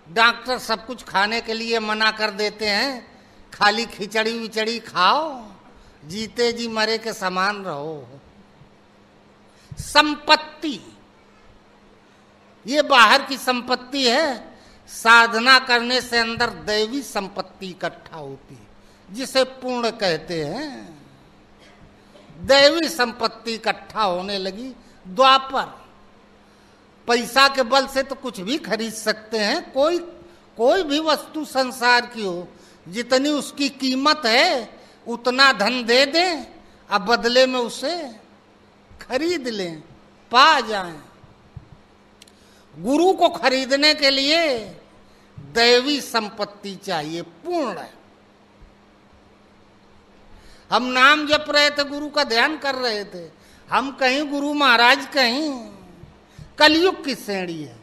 डॉक्टर सब कुछ खाने के लिए मना कर देते हैं, खाली खिचड़ी विचड़ी खाओ, जीते जी मरे के समान रहो। संपत्ति ये बाहर की संपत्ति है, साधना करने से अंदर दैवी संपत्ति इकट्ठा होती है, जिसे पुण्य कहते हैं। दैवी संपत्ति इकट्ठा होने लगी द्वापर। पैसा के बल से तो कुछ भी खरीद सकते हैं, कोई भी वस्तु संसार की हो, जितनी उसकी कीमत है उतना धन दे दें, अब बदले में उसे खरीद लें, पा जाएं। गुरु को खरीदने के लिए दैवी संपत्ति चाहिए, पूर्ण। हम नाम जप रहे थे, गुरु का ध्यान कर रहे थे, हम कहीं गुरु महाराज कहीं। कलयुग की श्रेणी है,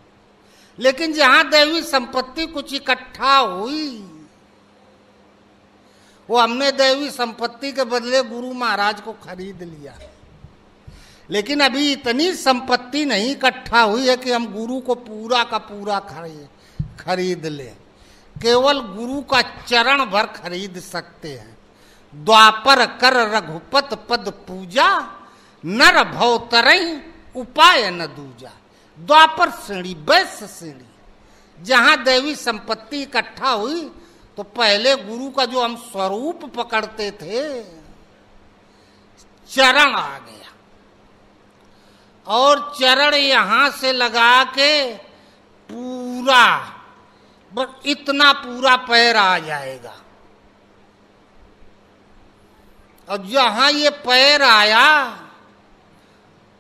लेकिन जहां दैवी संपत्ति कुछ इकट्ठा हुई, वो हमने दैवी संपत्ति के बदले गुरु महाराज को खरीद लिया। लेकिन अभी इतनी संपत्ति नहीं इकट्ठा हुई है कि हम गुरु को पूरा का पूरा खरीद ले। केवल गुरु का चरण भर खरीद सकते हैं। द्वापर कर रघुपत पद पूजा, नर भव तरई उपाय न दूजा। द्वापर श्रेणी, वैश्य श्रेणी, जहां दैवी संपत्ति इकट्ठा हुई तो पहले गुरु का जो हम स्वरूप पकड़ते थे, चरण आ गया, और चरण यहां से लगा के पूरा, बस इतना पूरा पैर आ जाएगा। और जहां ये पैर आया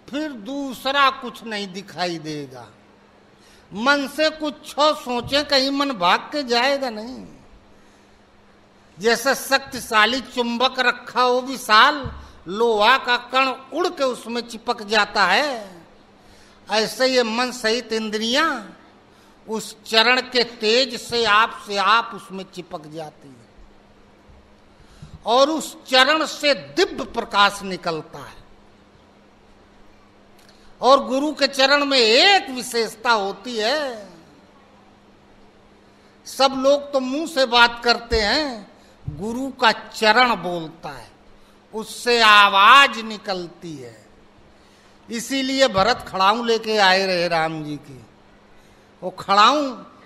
फिर दूसरा कुछ नहीं दिखाई देगा। मन से कुछ सोचे, कहीं मन भाग के जाएगा नहीं। जैसा शक्तिशाली चुंबक रखा हो विशाल, लोहा का कण उड़ के उसमें चिपक जाता है, ऐसे ये मन सहित इंद्रियां उस चरण के तेज से आप उसमें चिपक जाती है, और उस चरण से दिव्य प्रकाश निकलता है। और गुरु के चरण में एक विशेषता होती है, सब लोग तो मुंह से बात करते हैं, गुरु का चरण बोलता है, उससे आवाज निकलती है। इसीलिए भरत खड़ाऊ लेके आए रहे राम जी की। वो खड़ाऊ,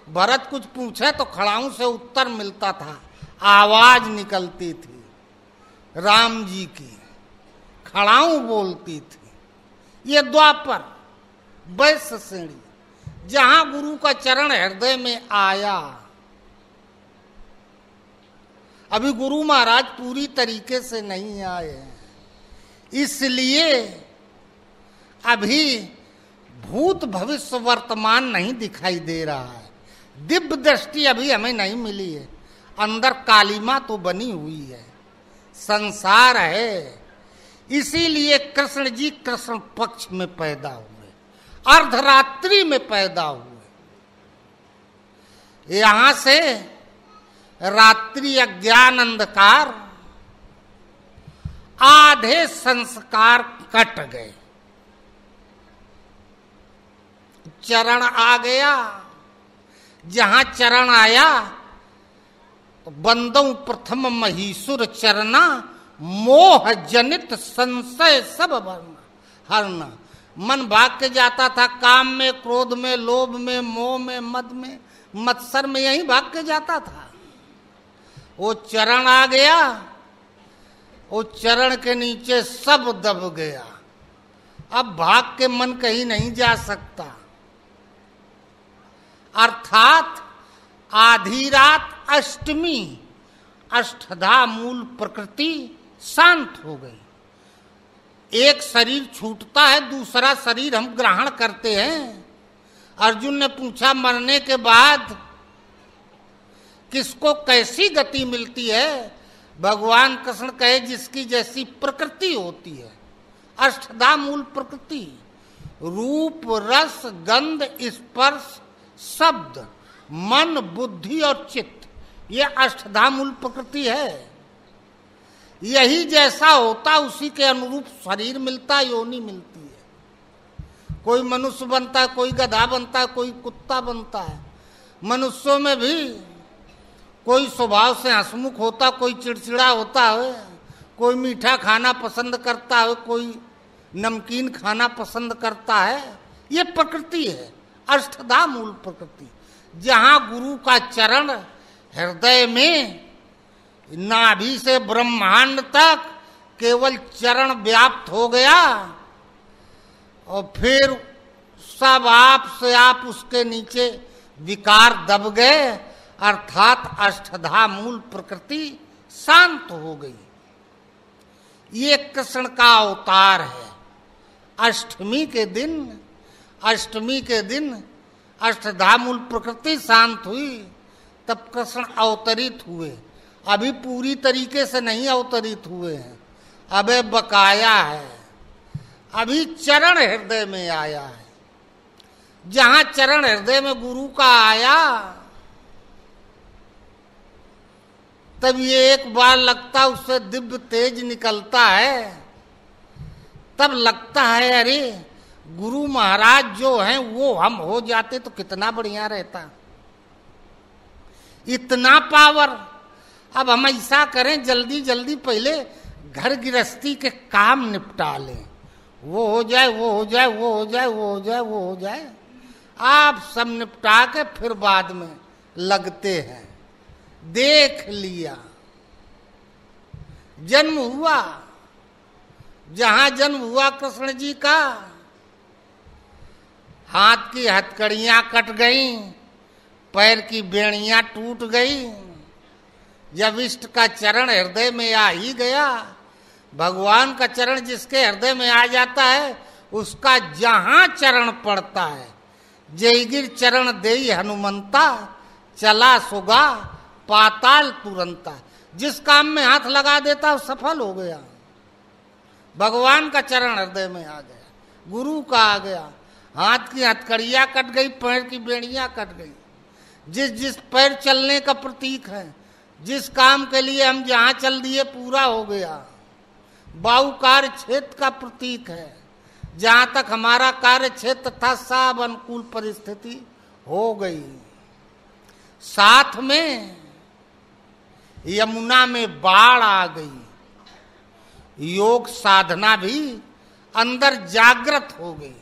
भरत कुछ पूछे तो खड़ाऊ से उत्तर मिलता था, आवाज निकलती थी राम जी की, खड़ाऊ बोलती थी। ये द्वापर वैश्य श्रेणी, जहां गुरु का चरण हृदय में आया। अभी गुरु महाराज पूरी तरीके से नहीं आए हैं, इसलिए अभी भूत भविष्य वर्तमान नहीं दिखाई दे रहा है। दिव्य दृष्टि अभी हमें नहीं मिली है। अंदर कालिमा तो बनी हुई है, संसार है। इसीलिए कृष्ण जी कृष्ण पक्ष में पैदा हुए, अर्धरात्रि में पैदा हुए। यहां से रात्रि अज्ञान अंधकार, आधे संस्कार कट गए, चरण आ गया। जहां चरण आया तो बंदों प्रथम महीसुर चरना, मोह जनित संशय सब हरना। मन भाग के जाता था काम में, क्रोध में, लोभ में, मोह में, मद में, मत्सर में, यही भाग के जाता था। वो चरण आ गया, वो चरण के नीचे सब दब गया। अब भाग के मन कहीं नहीं जा सकता। अर्थात आधी रात अष्टमी, अष्टधा मूल प्रकृति शांत हो गई। एक शरीर छूटता है, दूसरा शरीर हम ग्रहण करते हैं। अर्जुन ने पूछा, मरने के बाद किसको कैसी गति मिलती है? भगवान कृष्ण कहे, जिसकी जैसी प्रकृति होती है। अष्टधा मूल प्रकृति, रूप, रस, गंध, स्पर्श, शब्द, मन, बुद्धि और चित्त, ये अष्टधा मूल प्रकृति है। यही जैसा होता उसी के अनुरूप शरीर मिलता, योनि मिलती है। कोई मनुष्य बनता है, कोई गधा बनता है, कोई कुत्ता बनता है। मनुष्यों में भी कोई स्वभाव से हंसमुख होता, कोई चिड़चिड़ा होता है, कोई मीठा खाना पसंद करता है, कोई नमकीन खाना पसंद करता है। ये प्रकृति है, अष्टधा मूल प्रकृति। जहां गुरु का चरण हृदय में, नाभि से ब्रह्मांड तक केवल चरण व्याप्त हो गया, और फिर सब आप से आप उसके नीचे विकार दब गए, अर्थात अष्टधा मूल प्रकृति शांत हो गई। ये कृष्ण का अवतार है। अष्टमी के दिन अष्टधा मूल प्रकृति शांत हुई, तब कृष्ण अवतरित हुए। अभी पूरी तरीके से नहीं अवतरित हुए हैं, अबे बकाया है। अभी चरण हृदय में आया है। जहां चरण हृदय में गुरु का आया, तब ये एक बार लगता उससे दिव्य तेज निकलता है। तब लगता है अरे गुरु महाराज जो हैं वो हम हो जाते तो कितना बढ़िया रहता। इतना पावर। अब हम ऐसा करें, जल्दी जल्दी पहले घर गृहस्थी के काम निपटा लें, वो हो जाए, वो हो जाए, वो हो जाए, वो हो जाए, वो हो जाए। आप सब निपटा के फिर बाद में लगते हैं। देख लिया, जन्म हुआ, जहां जन्म हुआ कृष्ण जी का, हाथ की हथकड़ियां कट गईं, पैर की बेड़ियां टूट गई। जब इष्ट का चरण हृदय में आ ही गया, भगवान का चरण जिसके हृदय में आ जाता है उसका जहां चरण पड़ता है, जयगिर चरण देई हनुमंता, चला सुगा पाताल तुरंता। जिस काम में हाथ लगा देता वो सफल हो गया। भगवान का चरण हृदय में आ गया, गुरु का आ गया, हाथ की हथकड़ियां कट गई, पैर की बेड़ियां कट गई। जिस जिस पैर चलने का प्रतीक है, जिस काम के लिए हम जहां चल दिए पूरा हो गया। बाहु कार्य क्षेत्र का प्रतीक है, जहां तक हमारा कार्य क्षेत्र था सब अनुकूल परिस्थिति हो गई। साथ में यमुना में बाढ़ आ गई, योग साधना भी अंदर जागृत हो गई।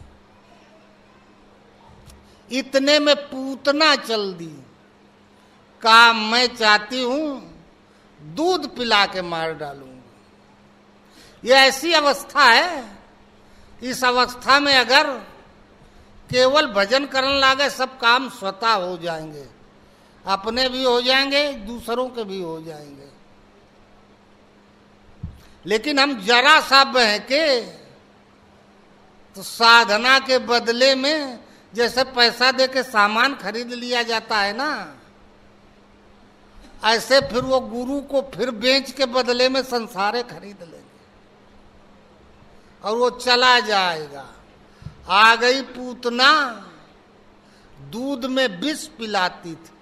इतने में पूतना चल दी, कहा मैं चाहती हूं दूध पिला के मार डालूंगा। यह ऐसी अवस्था है, इस अवस्था में अगर केवल भजन करने लगे सब काम स्वतः हो जाएंगे, अपने भी हो जाएंगे, दूसरों के भी हो जाएंगे। लेकिन हम जरा सा बहके तो साधना के बदले में जैसे पैसा दे के सामान खरीद लिया जाता है ना, ऐसे फिर वो गुरु को फिर बेच के बदले में संसारे खरीद लेंगे और वो चला जाएगा। आ गई पूतना, दूध में विष पिलाती थी।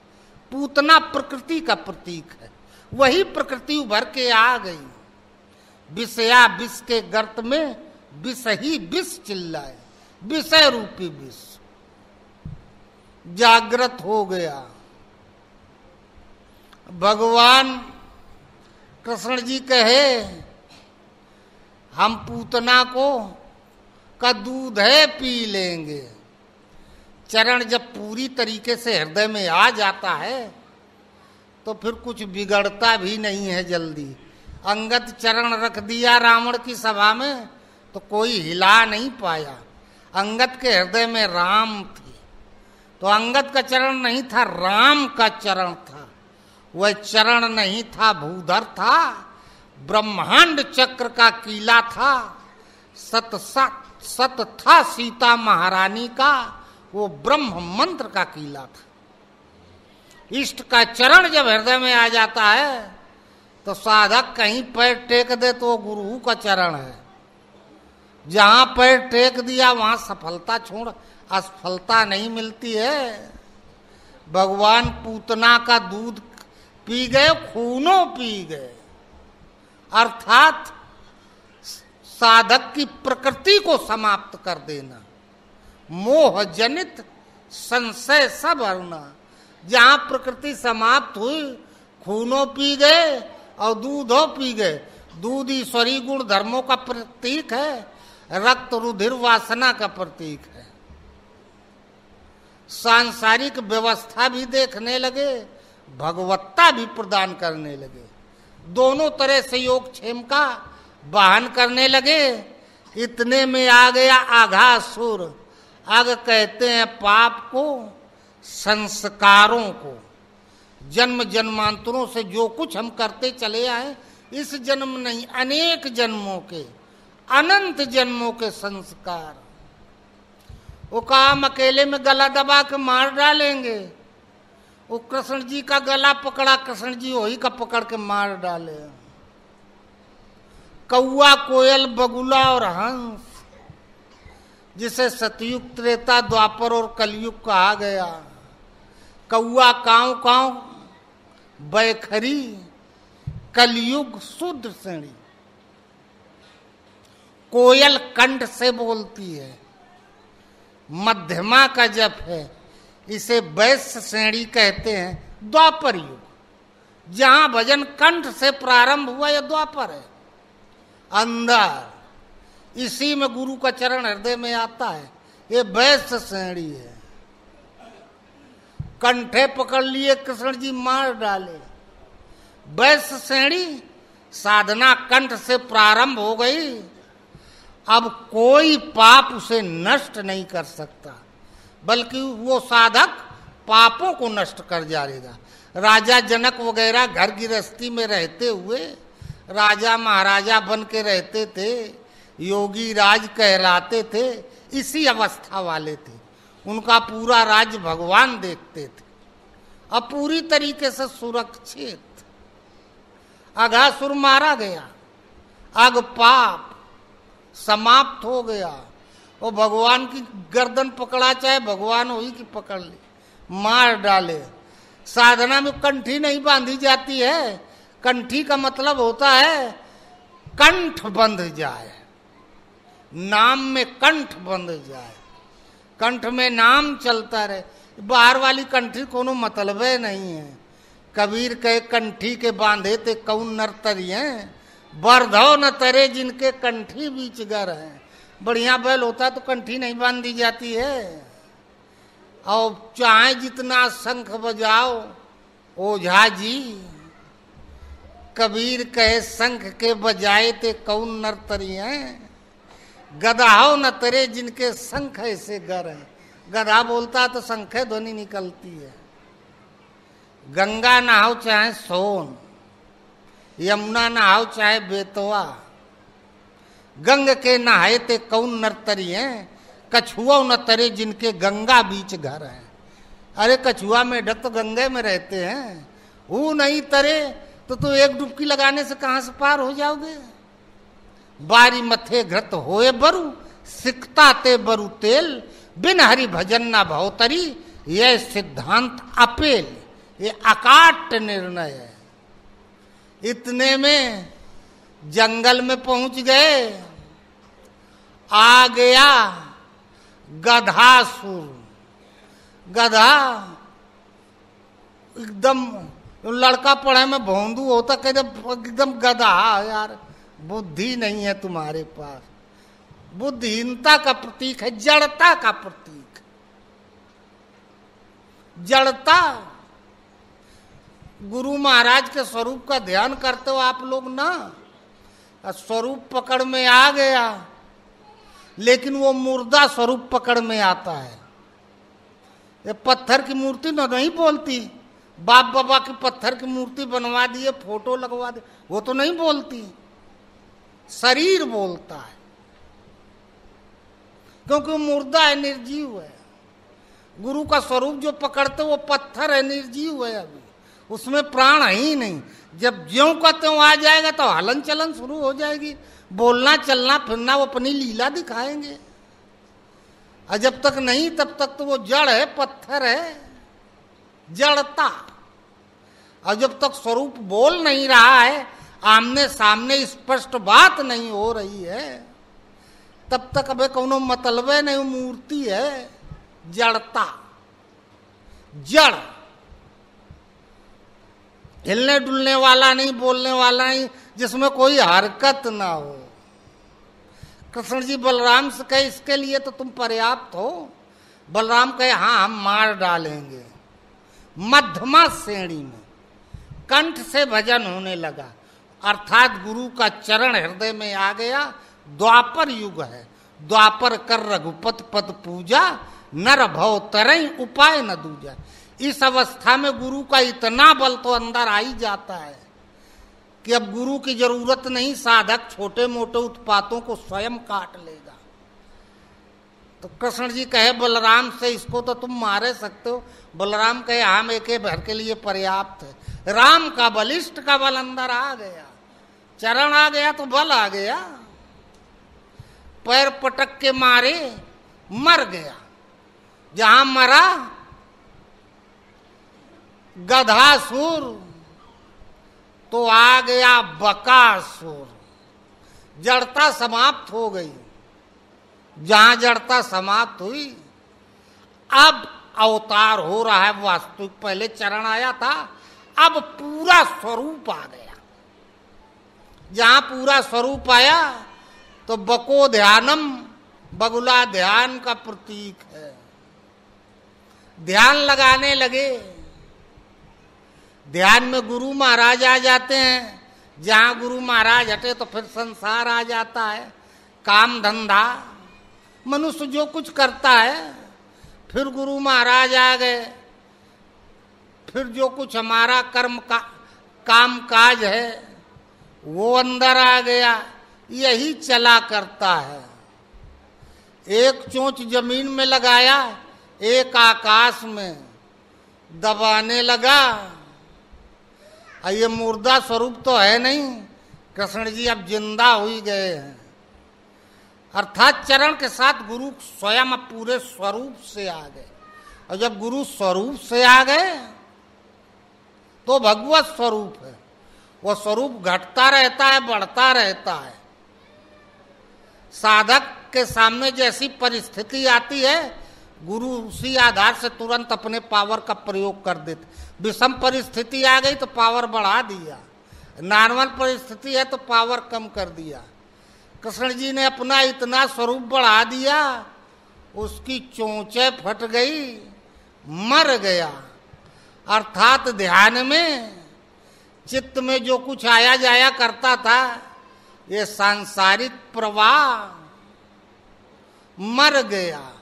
पूतना प्रकृति का प्रतीक है, वही प्रकृति उभर के आ गई। विषया विष के गर्त में विष ही विष चिल्लाए, विषय रूपी विष जागृत हो गया। भगवान कृष्ण जी कहे हम पूतना को का दूध है पी लेंगे। चरण जब पूरी तरीके से हृदय में आ जाता है तो फिर कुछ बिगड़ता भी नहीं है जल्दी। अंगद चरण रख दिया रावण की सभा में तो कोई हिला नहीं पाया। अंगद के हृदय में राम थी, तो अंगद का चरण नहीं था, राम का चरण था। वह चरण नहीं था भूधर था, ब्रह्मांड चक्र का कीला था। सत था सीता महारानी का, वो ब्रह्म मंत्र का कीला था। इष्ट का चरण जब हृदय में आ जाता है तो साधक कहीं पैर टेक दे तो वो गुरु का चरण है। जहां पैर टेक दिया वहां सफलता छोड़ असफलता नहीं मिलती है। भगवान पूतना का दूध पी गए, खूनों पी गए, अर्थात साधक की प्रकृति को समाप्त कर देना, मोह जनित संशय सब हरना। जहां प्रकृति समाप्त हुई, खूनों पी गए और दूधों पी गए। दूध ईश्वरी गुण धर्मों का प्रतीक है, रक्त रुधिर वासना का प्रतीक है। सांसारिक व्यवस्था भी देखने लगे, भगवत्ता भी प्रदान करने लगे। दोनों तरह से योग क्षेम का वाहन करने लगे। इतने में आ गया आघासुर। आग कहते हैं पाप को, संस्कारों को। जन्म जन्मांतरों से जो कुछ हम करते चले आए, इस जन्म नहीं अनेक जन्मों के, अनंत जन्मों के संस्कार। वो काम अकेले में गला दबा के मार डालेंगे। वो कृष्ण जी का गला पकड़ा, कृष्ण जी वही का पकड़ के मार डाले। कौआ कोयल बगुला और हंस जिसे सतयुग, त्रेता, द्वापर और कलयुग कहा गया। कौआ कांव कांव बैखरी, कलयुग शुद्ध श्रेणी। कोयल कंठ से बोलती है, मध्यमा का जप है, इसे वैश्य श्रेणी कहते हैं। द्वापर युग, जहां भजन कंठ से प्रारंभ हुआ, यह द्वापर है। अंदर इसी में गुरु का चरण हृदय में आता है, ये वैश्य श्रेणी है। कंठे पकड़ लिए कृष्ण जी मार डाले। वैश्य श्रेणी साधना कंठ से प्रारंभ हो गई, अब कोई पाप उसे नष्ट नहीं कर सकता, बल्कि वो साधक पापों को नष्ट कर जाएगा। राजा जनक वगैरह घर गृहस्थी में रहते हुए राजा महाराजा बन के रहते थे, योगी राज कहलाते थे, इसी अवस्था वाले थे। उनका पूरा राज्य भगवान देखते थे, अब पूरी तरीके से सुरक्षित। अघासुर मारा गया, अग पाप समाप्त हो गया, और भगवान की गर्दन पकड़ा, चाहे भगवान हो ही कि पकड़ ले, मार डाले। साधना में कंठी नहीं बांधी जाती है, कंठी का मतलब होता है कंठ बंध जाए, नाम में कंठ बंध जाए, कंठ में नाम चलता रहे। बाहर वाली कंठी कोनो मतलब नहीं है। कबीर कहे कंठी के बांधे ते कौन नर तरिए, बरधो न तरे जिनके कंठी बीच गर है। बढ़िया बैल होता तो कंठी नहीं बांधी जाती है। और चाहे जितना शंख बजाओ ओझा जी, कबीर कहे शंख के बजाए ते कौन नर तरिए, गधाओ न तरे जिनके शंख ऐसे गर है। गधा बोलता तो शंखे ध्वनि निकलती है। गंगा नहाओ चाहे सोन, यमुना नहाओ चाहे बेतवा, गंग के नहाए ते कौन नर तरिए, कछुआ न तरे जिनके गंगा बीच घर है। अरे कछुआ में ढक तो गंगे में रहते हैं, वो नहीं तरे तो एक डुबकी लगाने से कहां से पार हो जाओगे। बारी मथे घृत होए बरु, सिकता ते बरु तेल, बिन हरि भजन ना भवतरी, यह सिद्धांत अपेल, ये अकाट निर्णय है। इतने में जंगल में पहुंच गए, आ गया गधासुर। गधा एकदम, लड़का पढ़े में भोंदू होता, कहते एकदम गधा यार, बुद्धि नहीं है तुम्हारे पास। बुद्धिहीनता का प्रतीक है, जड़ता का प्रतीक, जड़ता। गुरु महाराज के स्वरूप का ध्यान करते हो आप लोग ना, स्वरूप पकड़ में आ गया, लेकिन वो मुर्दा स्वरूप पकड़ में आता है। ये पत्थर की मूर्ति नहीं बोलती, बाप बाबा की पत्थर की मूर्ति बनवा दिए, फोटो लगवा दे, वो तो नहीं बोलती, शरीर बोलता है, क्योंकि वो मुर्दा है, निर्जीव है। गुरु का स्वरूप जो पकड़ते वो पत्थर है, निर्जीव है, अभी उसमें प्राण है ही नहीं। जब ज्यों का त्यों आ जाएगा तो हलन चलन शुरू हो जाएगी, बोलना चलना फिरना, वो अपनी लीला दिखाएंगे। और जब तक नहीं तब तक तो वो जड़ है, पत्थर है, जड़ता। और जब तक स्वरूप बोल नहीं रहा है, आमने सामने स्पष्ट बात नहीं हो रही है, तब तक अबे कोनो मतलब नहीं, मूर्ति है, जड़ता, जड़, हिलने डुलने वाला नहीं, बोलने वाला नहीं, जिसमें कोई हरकत ना हो। कृष्ण जी बलराम से कहे इसके लिए तो तुम पर्याप्त हो। बलराम कहे हाँ हम मार डालेंगे। मध्यमा श्रेणी में कंठ से भजन होने लगा, अर्थात गुरु का चरण हृदय में आ गया। द्वापर युग है, द्वापर कर रघुपत पद पूजा, नर भव तरई उपाय न दूजा। इस अवस्था में गुरु का इतना बल तो अंदर आ ही जाता है कि अब गुरु की जरूरत नहीं, साधक छोटे मोटे उत्पातों को स्वयं काट लेगा। तो कृष्ण जी कहे बलराम से इसको तो तुम मारे सकते हो। बलराम कहे हम एक भर के लिए पर्याप्त है। राम का बलिष्ठ का बल अंदर आ गया, चरण आ गया तो बल आ गया। पैर पटक के मारे मर गया। जहां मरा गधासुर तो आ गया बकासुर। जड़ता समाप्त हो गई। जहां जड़ता समाप्त हुई अब अवतार हो रहा है वास्तविक। पहले चरण आया था, अब पूरा स्वरूप आ गया। जहां पूरा स्वरूप आया तो बको ध्यानम, बगुला ध्यान का प्रतीक है। ध्यान लगाने लगे। ध्यान में गुरु महाराज आ जाते हैं। जहां गुरु महाराज हटे तो फिर संसार आ जाता है, काम धंधा। मनुष्य जो कुछ करता है, फिर गुरु महाराज आ गए, फिर जो कुछ हमारा कर्म का काम काज है वो अंदर आ गया। यही चला करता है। एक चोंच जमीन में लगाया, एक आकाश में दबाने लगा। ये मुर्दा स्वरूप तो है नहीं। कृष्ण जी अब जिंदा हुई गए हैं। अर्थात चरण के साथ गुरु स्वयं अब पूरे स्वरूप से आ गए। और जब गुरु स्वरूप से आ गए तो भगवत स्वरूप है। वह स्वरूप घटता रहता है, बढ़ता रहता है। साधक के सामने जैसी परिस्थिति आती है, गुरु उसी आधार से तुरंत अपने पावर का प्रयोग कर देते। विषम परिस्थिति आ गई तो पावर बढ़ा दिया, नॉर्मल परिस्थिति है तो पावर कम कर दिया। कृष्ण जी ने अपना इतना स्वरूप बढ़ा दिया, उसकी चोंचे फट गई, मर गया। अर्थात ध्यान में चित्त में जो कुछ आया जाया करता था, ये सांसारिक प्रवाह मर गया।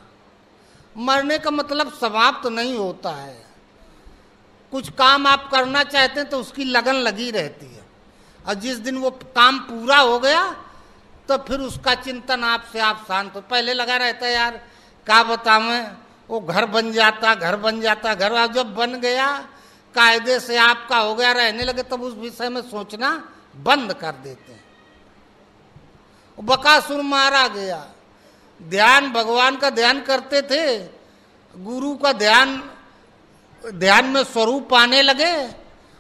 मरने का मतलब समाप्त नहीं होता है। कुछ काम आप करना चाहते हैं तो उसकी लगन लगी रहती है, और जिस दिन वो काम पूरा हो गया तो फिर उसका चिंतन आपसे आप शांत हो। पहले लगा रहता है यार क्या बताऊं, वो घर बन जाता, घर बन जाता, घर जब बन गया, कायदे से आपका हो गया, रहने लगे, तब उस विषय में सोचना बंद कर देते हैं। बकासुर मारा गया। ध्यान, भगवान का ध्यान करते थे, गुरु का ध्यान में स्वरूप आने लगे।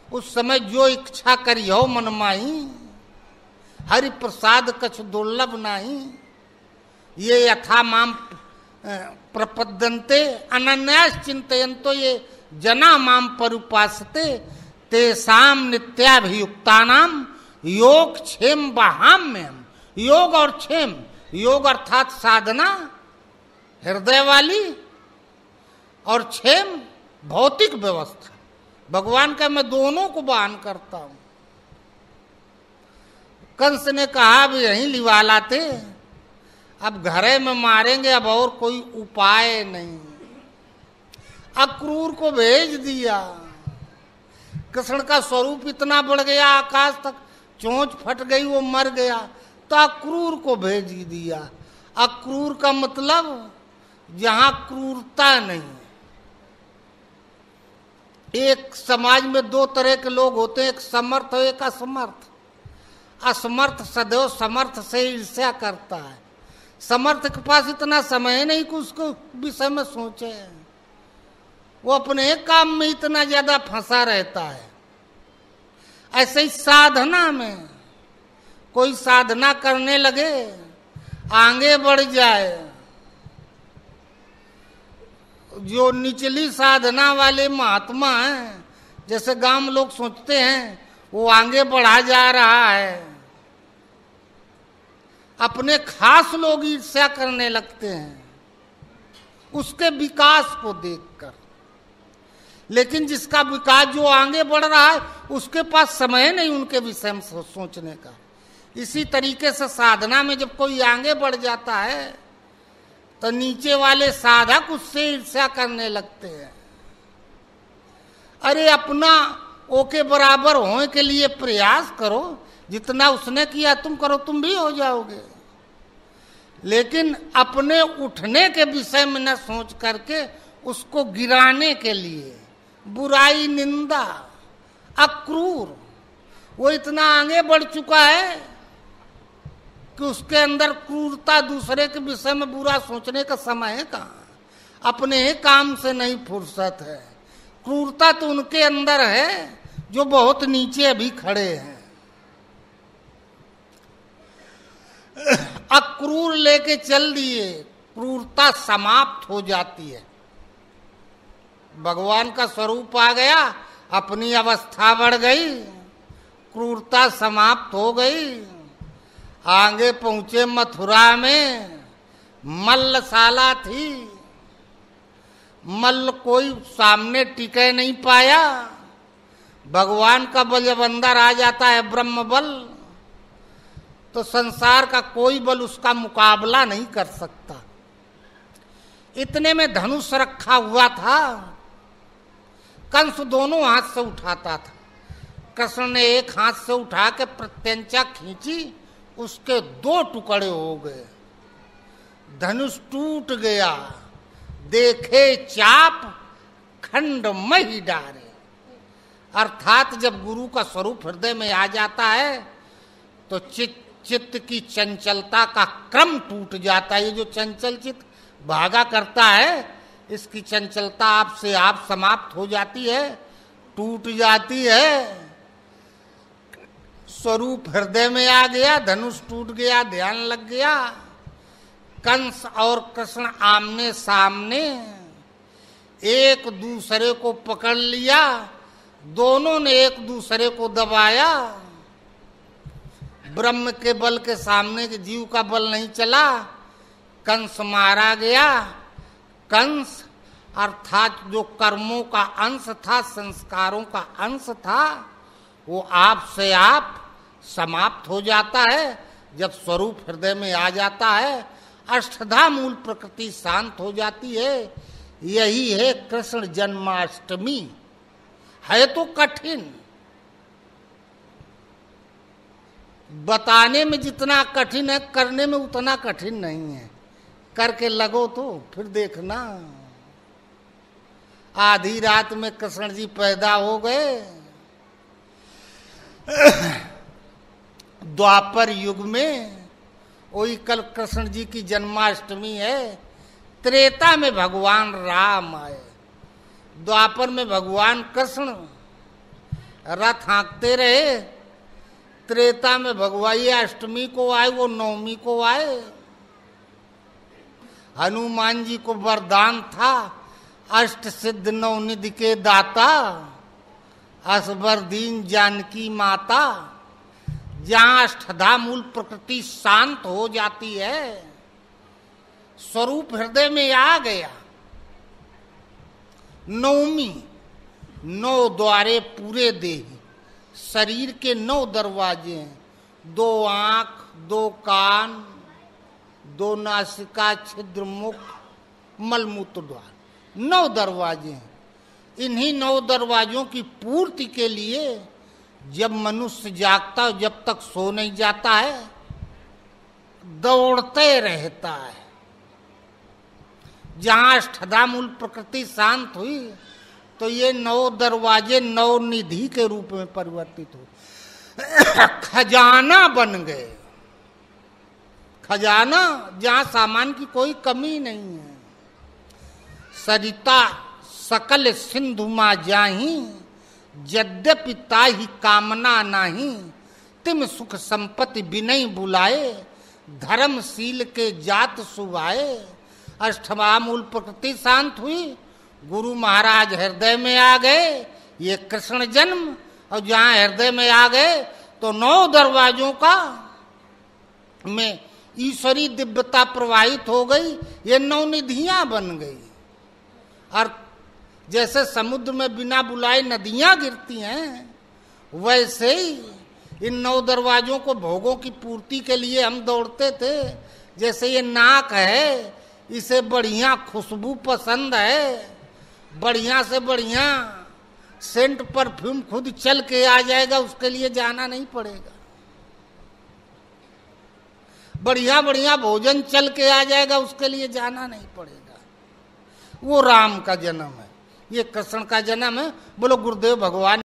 उस समय जो इच्छा करियो मन माही, हरि प्रसाद कछ दुर्लभ नाही। ये यथा माम प्रपद्यन्ते अनन्यास चिंतयन्तो ये जना माम परुपासते तेसाम नित्याभियुक्तानाम योग क्षेम बहाम्यम। योग और क्षेम, योग अर्थात साधना हृदय वाली, और क्षेम भौतिक व्यवस्था। भगवान का मैं दोनों को बहन करता हूं। कंस ने कहा अब यहीं लिवा लाते, अब घरे में मारेंगे, अब और कोई उपाय नहीं। अक्रूर को भेज दिया। कृष्ण का स्वरूप इतना बढ़ गया आकाश तक, चोंच फट गई, वो मर गया, तो अक्रूर को भेज दिया। अक्रूर का मतलब जहां क्रूरता नहीं। एक समाज में दो तरह के लोग होते हैं, एक समर्थ और एक असमर्थ। असमर्थ सदैव समर्थ से ईर्ष्या करता है। समर्थ के पास इतना समय नहीं कि उसको विषय में सोचे, वो अपने काम में इतना ज्यादा फंसा रहता है। ऐसे ही साधना में कोई साधना करने लगे, आगे बढ़ जाए, जो निचली साधना वाले महात्मा हैं, जैसे गांव में लोग सोचते हैं वो आगे बढ़ा जा रहा है, अपने खास लोग ईर्ष्या करने लगते हैं उसके विकास को देखकर। लेकिन जिसका विकास जो आगे बढ़ रहा है उसके पास समय नहीं उनके विषय में सोचने का। इसी तरीके से साधना में जब कोई आगे बढ़ जाता है तो नीचे वाले साधक उससे ईर्ष्या करने लगते हैं। अरे अपना ओके बराबर होने के लिए प्रयास करो, जितना उसने किया तुम करो, तुम भी हो जाओगे। लेकिन अपने उठने के विषय में न सोच करके उसको गिराने के लिए बुराई, निंदा, अक्रूर, वो इतना आगे बढ़ चुका है कि उसके अंदर क्रूरता, दूसरे के विषय में बुरा सोचने का समय है कहाँ, अपने ही काम से नहीं फुर्सत है। क्रूरता तो उनके अंदर है जो बहुत नीचे अभी खड़े हैं। अक्रूर लेके चल दिए, क्रूरता समाप्त हो जाती है। भगवान का स्वरूप आ गया, अपनी अवस्था बढ़ गई, क्रूरता समाप्त हो गई। आगे पहुंचे मथुरा में, मल्लशाला थी, मल्ल कोई सामने टिके नहीं पाया। भगवान का बल जब अंदर आ जाता है, ब्रह्म बल, तो संसार का कोई बल उसका मुकाबला नहीं कर सकता। इतने में धनुष रखा हुआ था, कंस दोनों हाथ से उठाता था। कृष्ण ने एक हाथ से उठा के प्रत्यंचा खींची, उसके 2 टुकड़े हो गए, धनुष टूट गया। देखे चाप खंड मही डारे। अर्थात जब गुरु का स्वरूप हृदय में आ जाता है तो चित्त की चंचलता का क्रम टूट जाता है। ये जो चंचल चित्त भागा करता है, इसकी चंचलता आपसे आप समाप्त हो जाती है, टूट जाती है। स्वरूप हृदय में आ गया, धनुष टूट गया, ध्यान लग गया। कंस और कृष्ण आमने सामने, एक दूसरे को पकड़ लिया, दोनों ने एक दूसरे को दबाया। ब्रह्म के बल के सामने के जीव का बल नहीं चला, कंस मारा गया। कंस अर्थात जो कर्मों का अंश था, संस्कारों का अंश था, वो आप से आप समाप्त हो जाता है। जब स्वरूप हृदय में आ जाता है, अष्टधा मूल प्रकृति शांत हो जाती है। यही है कृष्ण जन्माष्टमी। है तो कठिन, बताने में जितना कठिन है, करने में उतना कठिन नहीं है। करके लगो तो फिर देखना। आधी रात में कृष्ण जी पैदा हो गए। द्वापर युग में वही कल कृष्ण जी की जन्माष्टमी है। त्रेता में भगवान राम आए, द्वापर में भगवान कृष्ण रथ हाँकते रहे। त्रेता में भगवान ये अष्टमी को आए, वो नवमी को आए। हनुमान जी को वरदान था, अष्ट सिद्ध नवनिधि के दाता, असबर दीन जानकी माता। जहां अष्टधा मूल प्रकृति शांत हो जाती है, स्वरूप हृदय में आ गया। नवमी, 9 द्वारे पूरे देही, शरीर के 9 दरवाजे हैं। 2 आंख, 2 कान, 2 नासिका छिद्र मुख, मलमूत्र द्वार, 9 दरवाजे हैं। इन्हीं 9 दरवाजों की पूर्ति के लिए जब मनुष्य जागता है, जब तक सो नहीं जाता है, दौड़ते रहता है। जहां अष्टधा मूल प्रकृति शांत हुई तो ये 9 दरवाजे 9 निधि के रूप में परिवर्तित हुए, खजाना बन गए। खजाना जहां सामान की कोई कमी नहीं है। सरिता सकल सिंधु मा जाही, यद्यपि ताहि कामना नाही। तिम सुख संपत्ति बिनई बुलाए, धर्मशील के जात सुभाए। अष्टमा मूल प्रकृति शांत हुई, गुरु महाराज हृदय में आ गए, ये कृष्ण जन्म। और जहां हृदय में आ गए तो 9 दरवाजों का में ईश्वरी दिव्यता प्रवाहित हो गई, ये 9 निधियां बन गई। और जैसे समुद्र में बिना बुलाए नदियां गिरती हैं, वैसे ही इन 9 दरवाजों को भोगों की पूर्ति के लिए हम दौड़ते थे। जैसे ये नाक है, इसे बढ़िया खुशबू पसंद है, बढ़िया से बढ़िया सेंट परफ्यूम खुद चल के आ जाएगा, उसके लिए जाना नहीं पड़ेगा। बढ़िया बढ़िया भोजन चल के आ जाएगा, उसके लिए जाना नहीं पड़ेगा। वो राम का जन्म है, ये कृष्ण का जन्म है। बोलो गुरुदेव भगवान